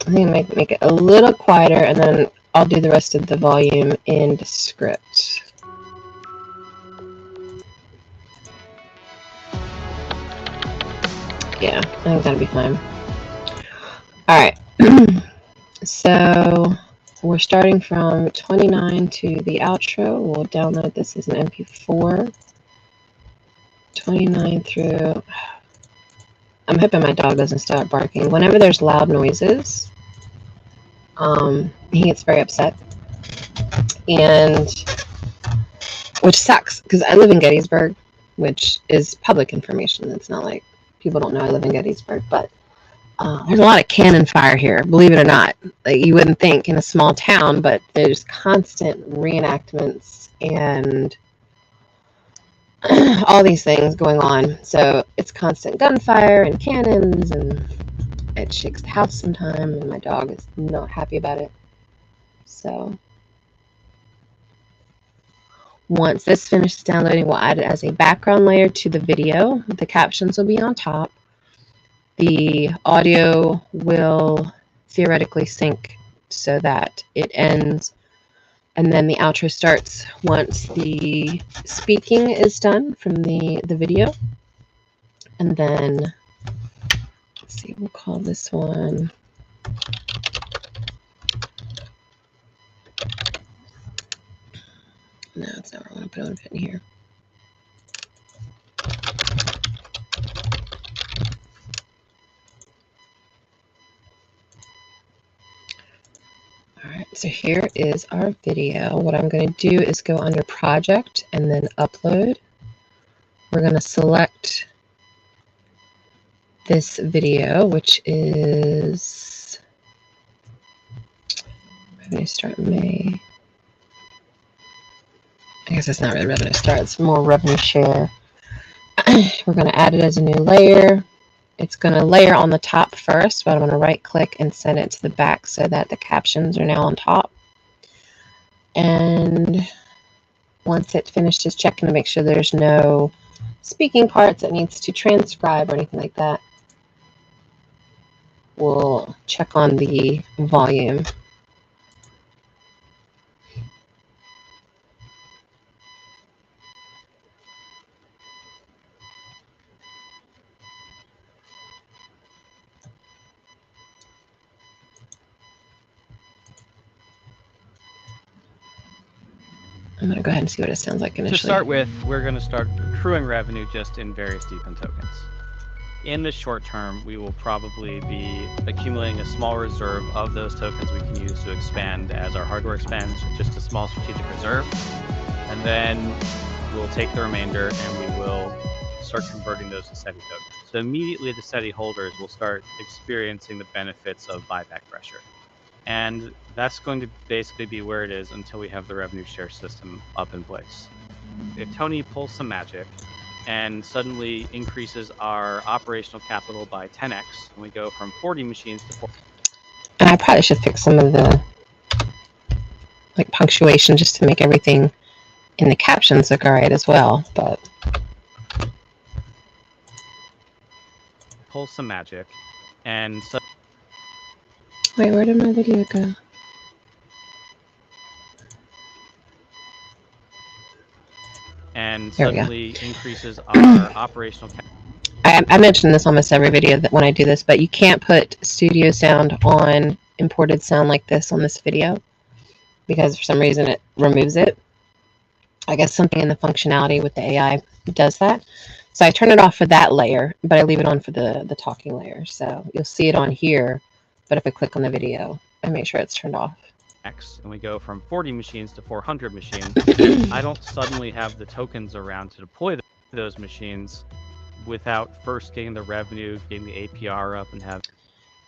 I think I might make it a little quieter, and then I'll do the rest of the volume in Descript. Yeah, I think that'll be fine. Alright, so we're starting from 29 to the outro. We'll download this as an MP4. 29 through... I'm hoping my dog doesn't start barking. Whenever there's loud noises, he gets very upset. And which sucks, because I live in Gettysburg, which is public information. It's not like people don't know I live in Gettysburg, but there's a lot of cannon fire here, believe it or not. Like, you wouldn't think in a small town, but there's constant reenactments and all these things going on. So it's constant gunfire and cannons, and it shakes the house sometime, and my dog is not happy about it. So once this finishes downloading, we'll add it as a background layer to the video. The captions will be on top. The audio will theoretically sync so that it ends, and then the outro starts once the speaking is done from the video. And then, let's see, we'll call this one no, it's not what I want to put in here. Alright, so here is our video. What I'm going to do is go under Project and then Upload. We're going to select this video, which is Revenue Start May. I guess it's not really Revenue Start, it's more Revenue Share. We're going to add it as a new layer. It's going to layer on the top first, but I'm going to right click and send it to the back so that the captions are now on top. And once it finishes checking to make sure there's no speaking parts it needs to transcribe or anything like that, we'll check on the volume. I'm going to go ahead and see what it sounds like initially. To start with, we're going to start accruing revenue just in various deepen tokens. In the short term, we will probably be accumulating a small reserve of those tokens we can use to expand as our hardware expands, just a small strategic reserve. And then we'll take the remainder and we will start converting those to SETI tokens. So immediately the SETI holders will start experiencing the benefits of buyback pressure. And that's going to basically be where it is until we have the revenue share system up in place. If Tony pulls some magic and suddenly increases our operational capital by 10x, and we go from 40 machines to 40. And I probably should fix some of the punctuation just to make everything And the captions look all right as well, but pull some magic, and so wait, where did my video go? and There we go. suddenly increases our operational. I mentioned this almost every video that when I do this, but you can't put studio sound on imported sound like this on this video because for some reason it removes it. I guess something in the functionality with the AI does that. So I turn it off for that layer, but I leave it on for the talking layer. So you'll see it on here, but if I click on the video, I make sure it's turned off. And we go from 40 machines to 400 machines. I don't suddenly have the tokens around to deploy those machines without first getting the revenue, getting the APR up, and have.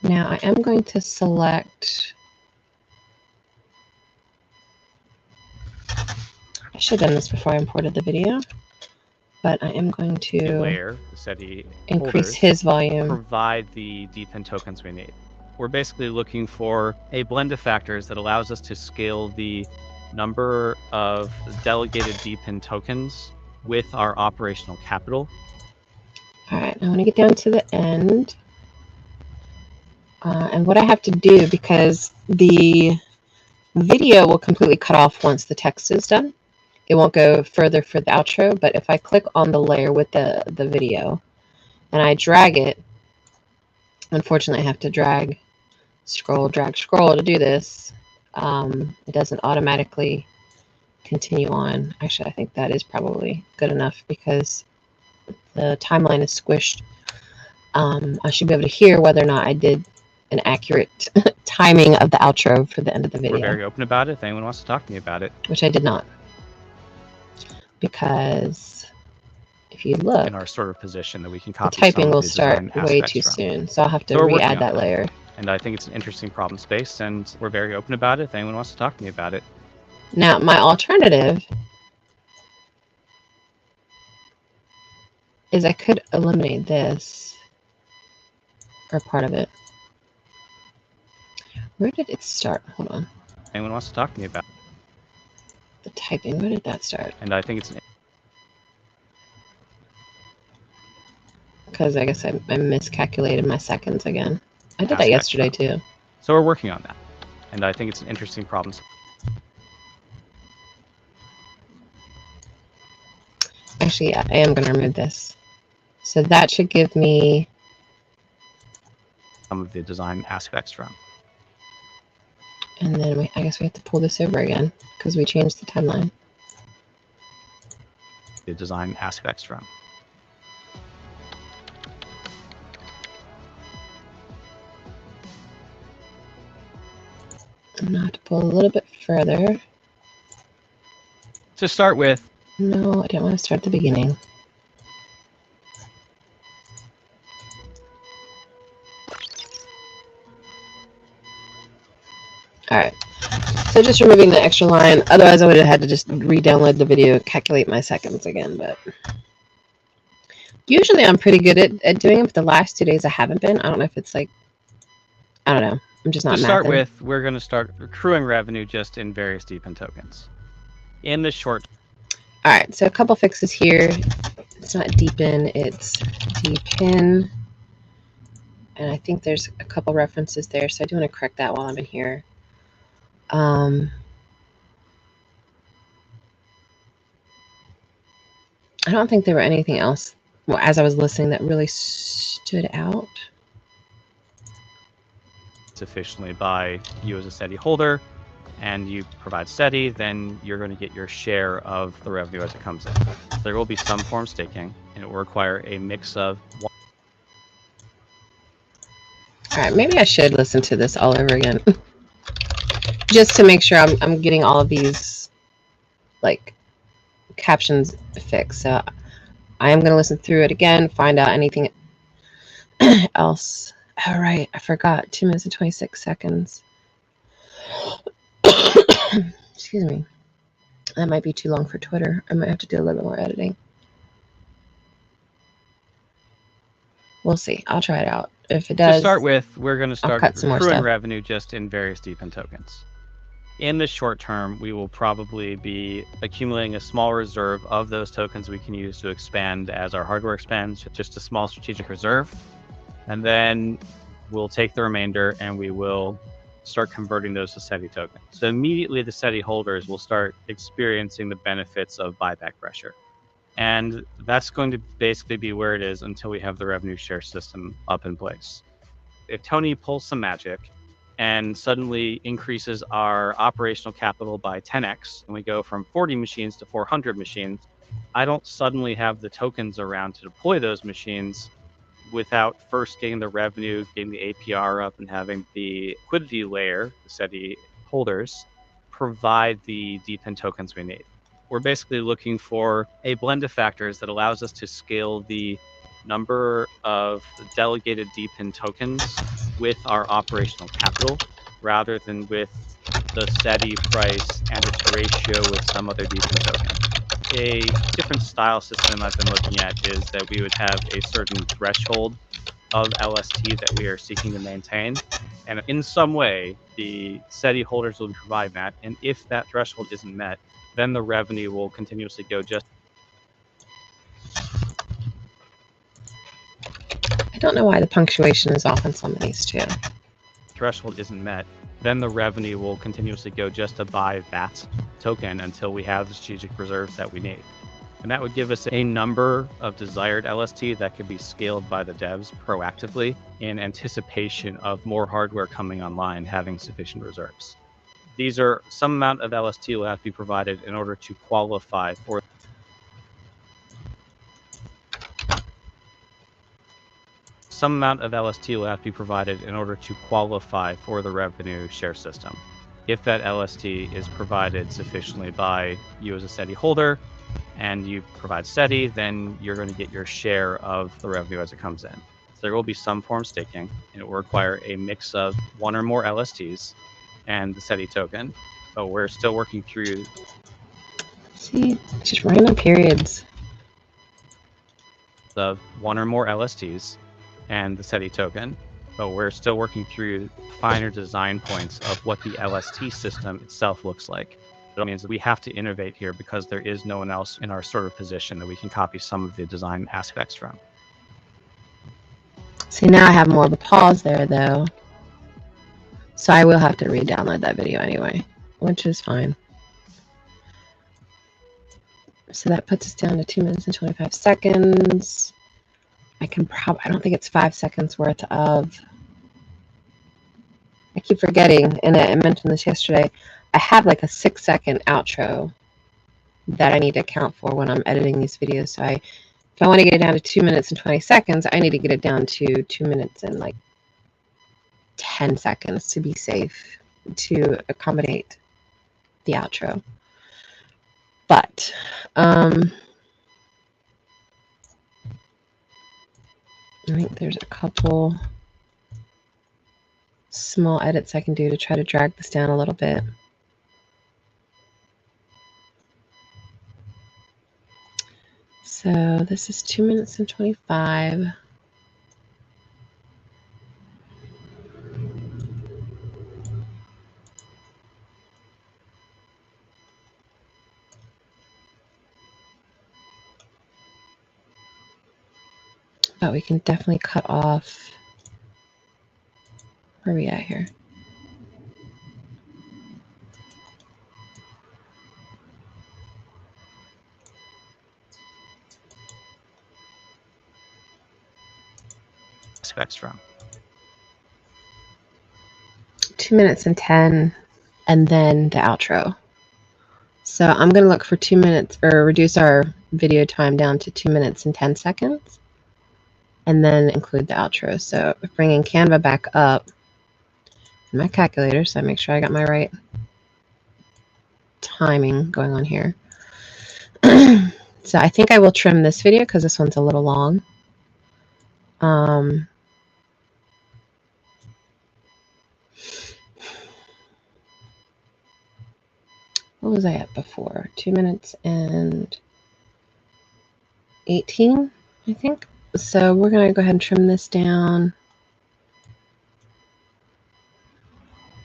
Now I am going to select. I should have done this before I imported the video, but I am going to layer the SETI increase his volume. Provide the DPIN tokens we need. We're basically looking for a blend of factors that allows us to scale the number of delegated DPIN tokens with our operational capital. All right, I want to get down to the end. And what I have to do, because the video will completely cut off once the text is done. It won't go further for the outro, but if I click on the layer with the video and I drag it, unfortunately I have to drag, scroll to do this. It doesn't automatically continue on. Actually, I think that is probably good enough because the timeline is squished. I should be able to hear whether or not I did an accurate timing of the outro for the end of the video. We're very open about it if anyone wants to talk to me about it. Which I did not. Because if you look, in our sort of position that we can copy, the typing will start way too soon. So I'll have to re-add that layer. And I think it's an interesting problem space, and we're very open about it if anyone wants to talk to me about it. Now, my alternative is I could eliminate this, or part of it. Where did it start? Hold on. Anyone wants to talk to me about the typing, where did that start? And I think it's because I guess I miscalculated my seconds again. I did that yesterday too. So we're working on that, and I think it's an interesting problem. Actually, I am going to remove this. So that should give me some of the design aspects from. And then I guess we have to pull this over again because we changed the timeline. The design aspects from. I'm going to have to pull a little bit further. To start with. No, I didn't want to start at the beginning. Alright, so just removing the extra line. Otherwise, I would have had to just re-download the video, calculate my seconds again. But usually I'm pretty good at doing it, but the last 2 days I haven't been. I don't know if it's like, I don't know. I'm just not To start with, we're going to start accruing revenue just in various DPIN tokens. In the short. Alright, so a couple fixes here. It's not DPIN, it's DPIN. And I think there's a couple references there, so I do want to correct that while I'm in here. I don't think there were anything else, well, as I was listening, that really stood out. Sufficiently by you as a SETI holder, and you provide SETI, then you're going to get your share of the revenue as it comes in. There will be some form staking, and it will require a mix of. All right, maybe I should listen to this all over again. Just to make sure I'm getting all of these like captions fixed. So I am going to listen through it again, find out anything else. All right, I forgot 2 minutes and 26 seconds. Excuse me. That might be too long for Twitter. I might have to do a little bit more editing. We'll see. I'll try it out. If it does, to start with, we're going to start accruing revenue revenue just in various DPIN tokens. In the short term, we will probably be accumulating a small reserve of those tokens we can use to expand as our hardware expands, just a small strategic reserve. And then we'll take the remainder and we will start converting those to SETI tokens. So immediately the SETI holders will start experiencing the benefits of buyback pressure. And that's going to basically be where it is until we have the revenue share system up in place. If Tony pulls some magic and suddenly increases our operational capital by 10x, and we go from 40 machines to 400 machines, I don't suddenly have the tokens around to deploy those machines without first getting the revenue, getting the APR up, and having the liquidity layer, the SETI holders, provide the DPIN tokens we need. We're basically looking for a blend of factors that allows us to scale the number of delegated DPIN tokens with our operational capital, rather than with the SETI price and its ratio with some other DPIN token. A different style system I've been looking at is that we would have a certain threshold of LST that we are seeking to maintain. And in some way, the SETI holders will provide that. And if that threshold isn't met, then the revenue will continuously go just. I don't know why the punctuation is off on some of these too. Threshold isn't met, then the revenue will continuously go just to buy that token until we have the strategic reserves that we need. And that would give us a number of desired LST that could be scaled by the devs proactively in anticipation of more hardware coming online, having sufficient reserves. These are some amount of LST will have to be provided in order to qualify for some amount of LST will have to be provided in order to qualify for the revenue share system. If that LST is provided sufficiently by you as a SETI holder, and you provide SETI, then you're going to get your share of the revenue as it comes in. So there will be some form staking, and it will require a mix of one or more LSTs and the SETI token, but we're still working through. See, just random periods. Of one or more LSTs and the SETI token, but we're still working through finer design points of what the LST system itself looks like. That means that we have to innovate here because there is no one else in our sort of position that we can copy some of the design aspects from. See, now I have more of a pause there though. So I will have to re-download that video anyway, which is fine. So that puts us down to 2 minutes and 25 seconds. I don't think it's 5 seconds worth of, I keep forgetting, and I mentioned this yesterday, I have like a 6-second outro that I need to account for when I'm editing these videos. So if I want to get it down to 2 minutes and 20 seconds, I need to get it down to 2 minutes and like 10 seconds to be safe, to accommodate the outro. But I think there's a couple small edits I can do to try to drag this down a little bit. So this is 2 minutes and 25. But we can definitely cut off. Where are we at here? Aspects from 2 minutes and 10, and then the outro. So I'm going to look for 2 minutes, or reduce our video time down to 2 minutes and 10 seconds, and then include the outro. So bringing Canva back up in my calculator, so I make sure I got my right timing going on here. So I think I will trim this video because this one's a little long. What was I at before? 2 minutes and 18, I think. So we're going to go ahead and trim this down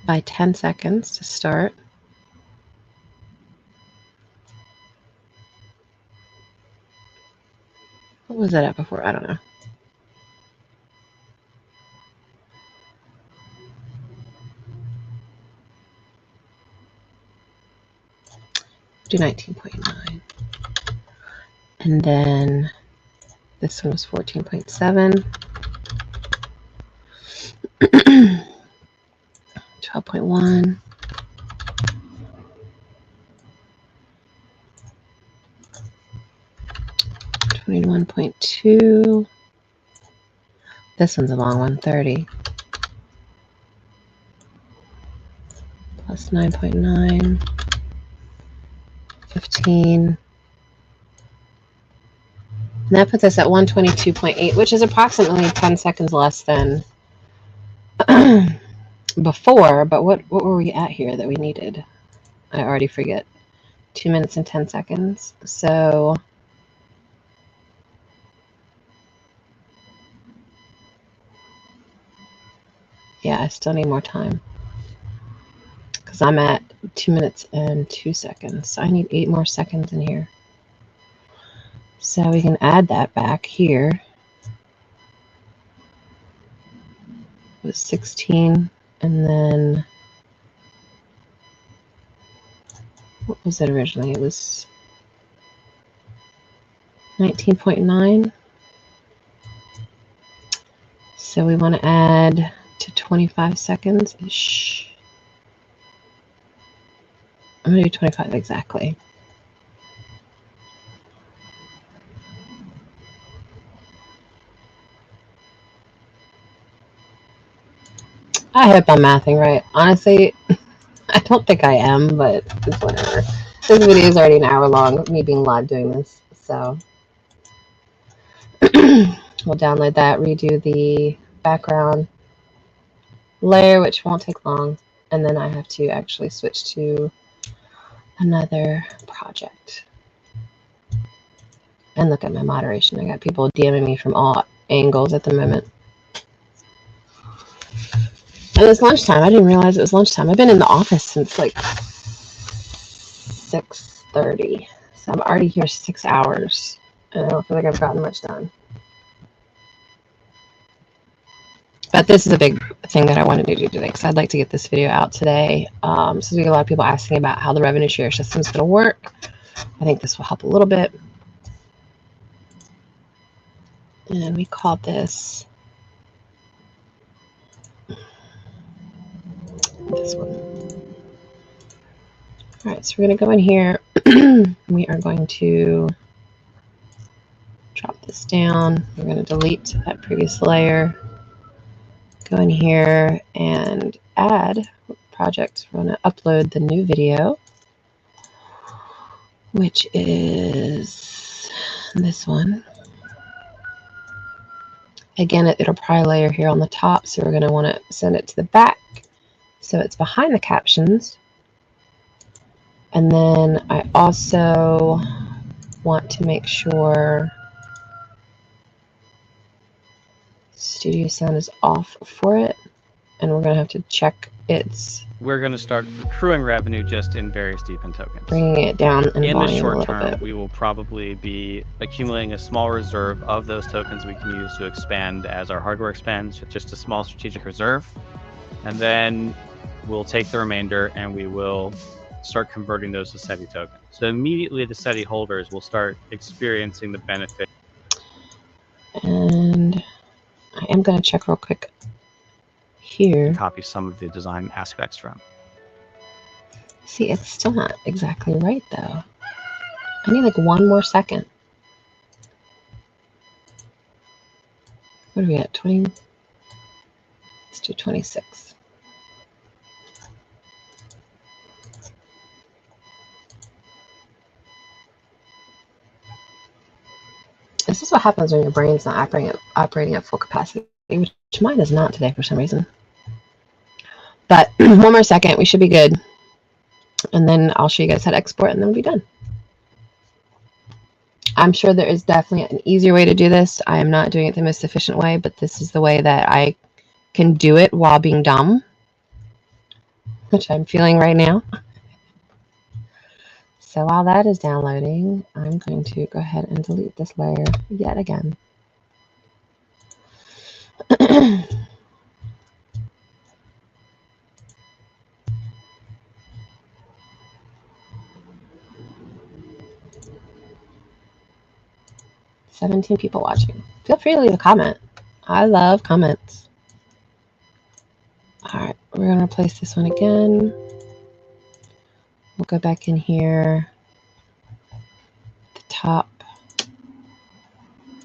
by 10 seconds to start. What was that at before? I don't know. Do 19.9. And then this one was 14.7. 12.1. 21.2. This one's a long one, 30. Plus 9.9. 15. And that puts us at 122.8, which is approximately 10 seconds less than before. But what were we at here that we needed? I already forget. 2 minutes and 10 seconds. So yeah, I still need more time because I'm at 2 minutes and 2 seconds. So I need 8 more seconds in here. So we can add that back here. It was 16, and then what was it originally? It was 19.9. So we want to add to 25 seconds-ish. I'm going to do 25 exactly. I hope I'm mathing right. Honestly, I don't think I am, but it's whatever. This video is already an hour long, me being live doing this. So we'll download that, redo the background layer, which won't take long. And then I have to actually switch to another project. And look at my moderation. I got people DMing me from all angles at the moment. And it's lunchtime. I didn't realize it was lunchtime. I've been in the office since like 6:30. So I'm already here 6 hours. And I don't feel like I've gotten much done. But this is a big thing that I wanted to do today because I'd like to get this video out today. Since we get a lot of people asking about how the revenue share system is going to work, I think this will help a little bit. And we called this this one. All right, so we're going to go in here. We are going to drop this down. We're going to delete that previous layer. Go in here and add project. We're going to upload the new video, which is this one. Again, it'll probably layer here on the top, so we're going to want to send it to the back so it's behind the captions. And then I also want to make sure studio sound is off for it, and we're going to have to check its. We're going to start accruing revenue just in various deepen tokens. Bringing it down in the short a term, bit. we will probably be accumulating a small reserve of those tokens we can use to expand as our hardware expands, just a small strategic reserve. And then we'll take the remainder and we will start converting those to 𝙎𝙤𝙤 tokens. So immediately the 𝙎𝙤 holders will start experiencing the benefit. And I am going to check real quick here. Copy some of the design aspects from. See, it's still not exactly right though. I need like 1 more second. What are we at? 20? Let's do 26. This is what happens when your brain's not operating at full capacity, which mine is not today for some reason. But 1 more second, we should be good. And then I'll show you guys how to export, and then we'll be done. I'm sure there is definitely an easier way to do this. I am not doing it the most efficient way, but this is the way that I can do it while being dumb, which I'm feeling right now. So while that is downloading, I'm going to go ahead and delete this layer yet again. "17 people watching." Feel free to leave a comment. I love comments. All right, we're going to replace this one again. We'll go back in here, the top,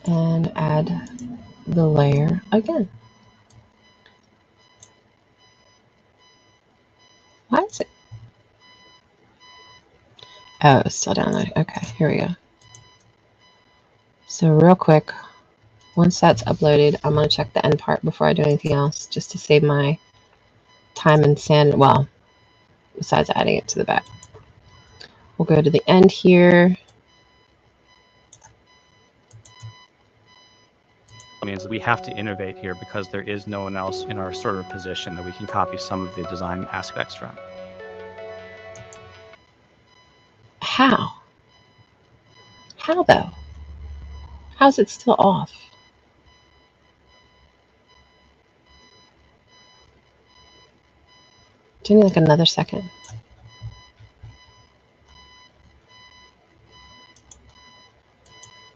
and add the layer again. Why is it? Oh, it's still downloading. Okay, here we go. So real quick, once that's uploaded, I'm going to check the end part before I do anything else, just to save my time and sand. Well, besides adding it to the back. We'll go to the end here. Means we have to innovate here because there is no one else in our sort of position that we can copy some of the design aspects from. How? How though? How's it still off? Do you need like another second?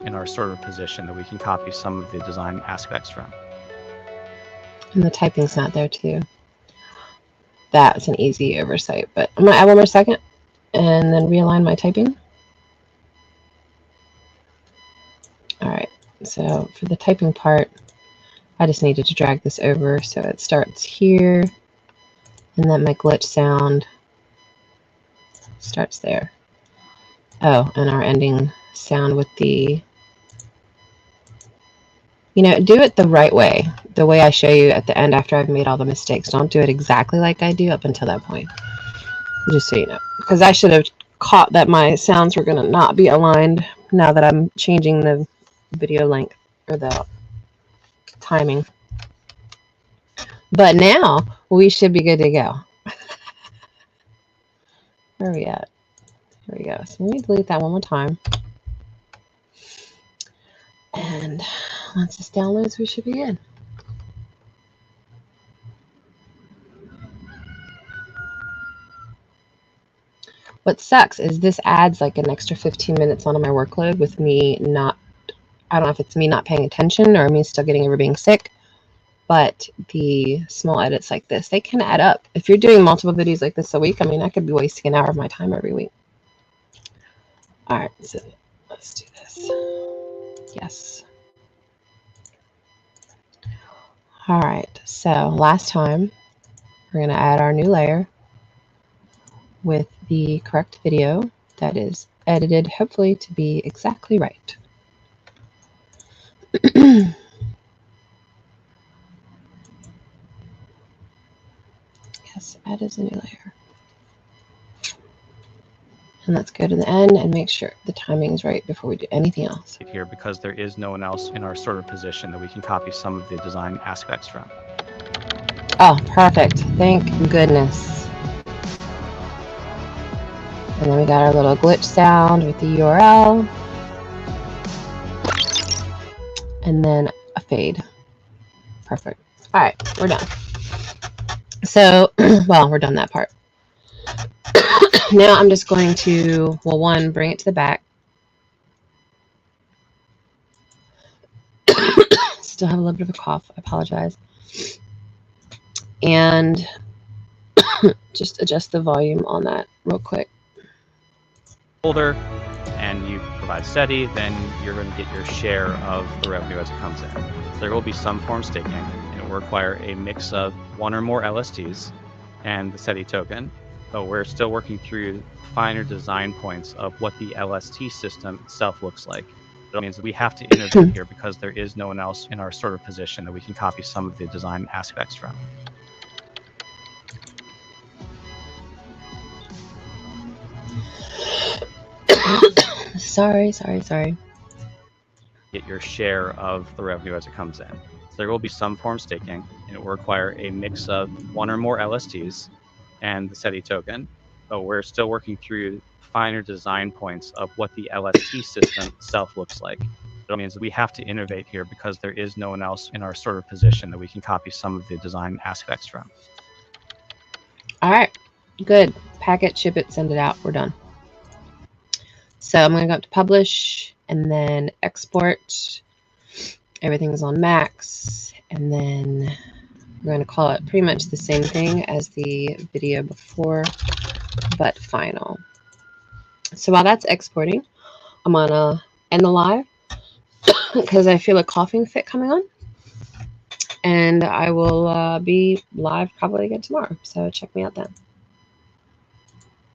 In our sort of position that we can copy some of the design aspects from. And the typing's not there too. That's an easy oversight, but I'm gonna add one more second and then realign my typing. All right, so for the typing part, I just needed to drag this over so it starts here, and then my glitch sound starts there. Oh, and our ending sound with the, you know, do it the right way, the way I show you at the end after I've made all the mistakes. Don't do it exactly like I do up until that point, just so you know, because I should have caught that my sounds were going to not be aligned now that I'm changing the video length or the timing. But now we should be good to go. Where are we at? Here we go. So let me delete that one more time. And once this downloads, we should be good. What sucks is this adds like an extra 15 minutes onto my workload with me not, I don't know if it's me not paying attention or me still getting over being sick, but the small edits like this, they can add up. If you're doing multiple videos like this a week, I mean, I could be wasting an hour of my time every week. All right, so let's do this. Yes. All right, so last time, we're going to add our new layer with the correct video that is edited, hopefully to be exactly right. Yes, add as a new layer. And let's go to the end and make sure the timing is right before we do anything else. Here, because there is no one else in our sort of position that we can copy some of the design aspects from. Oh, perfect. Thank goodness. And then we got our little glitch sound with the URL. And then a fade. Perfect. All right, we're done. So, well, we're done that part. Now I'm just going to, well, one, bring it to the back. Still have a little bit of a cough. I apologize. And just adjust the volume on that real quick. Folder, and you provide steady, then you're going to get your share of the revenue as it comes in. There will be some form staking, and it will require a mix of one or more LSTs and the SETI token. So we're still working through finer design points of what the LST system itself looks like. That means we have to innovate here because there is no one else in our sort of position that we can copy some of the design aspects from. Sorry. Get your share of the revenue as it comes in. So there will be some form staking, and it will require a mix of one or more LSTs and the SETI token. So we're still working through finer design points of what the LST system itself looks like. It means that we have to innovate here because there is no one else in our sort of position that we can copy some of the design aspects from. All right, good. Pack it, ship it, send it out. We're done. So I'm going to go up to publish and then export. Everything is on max. And then we're going to call it pretty much the same thing as the video before, but final. So while that's exporting, I'm going to end the live because I feel a coughing fit coming on. And I will be live probably again tomorrow. So check me out then.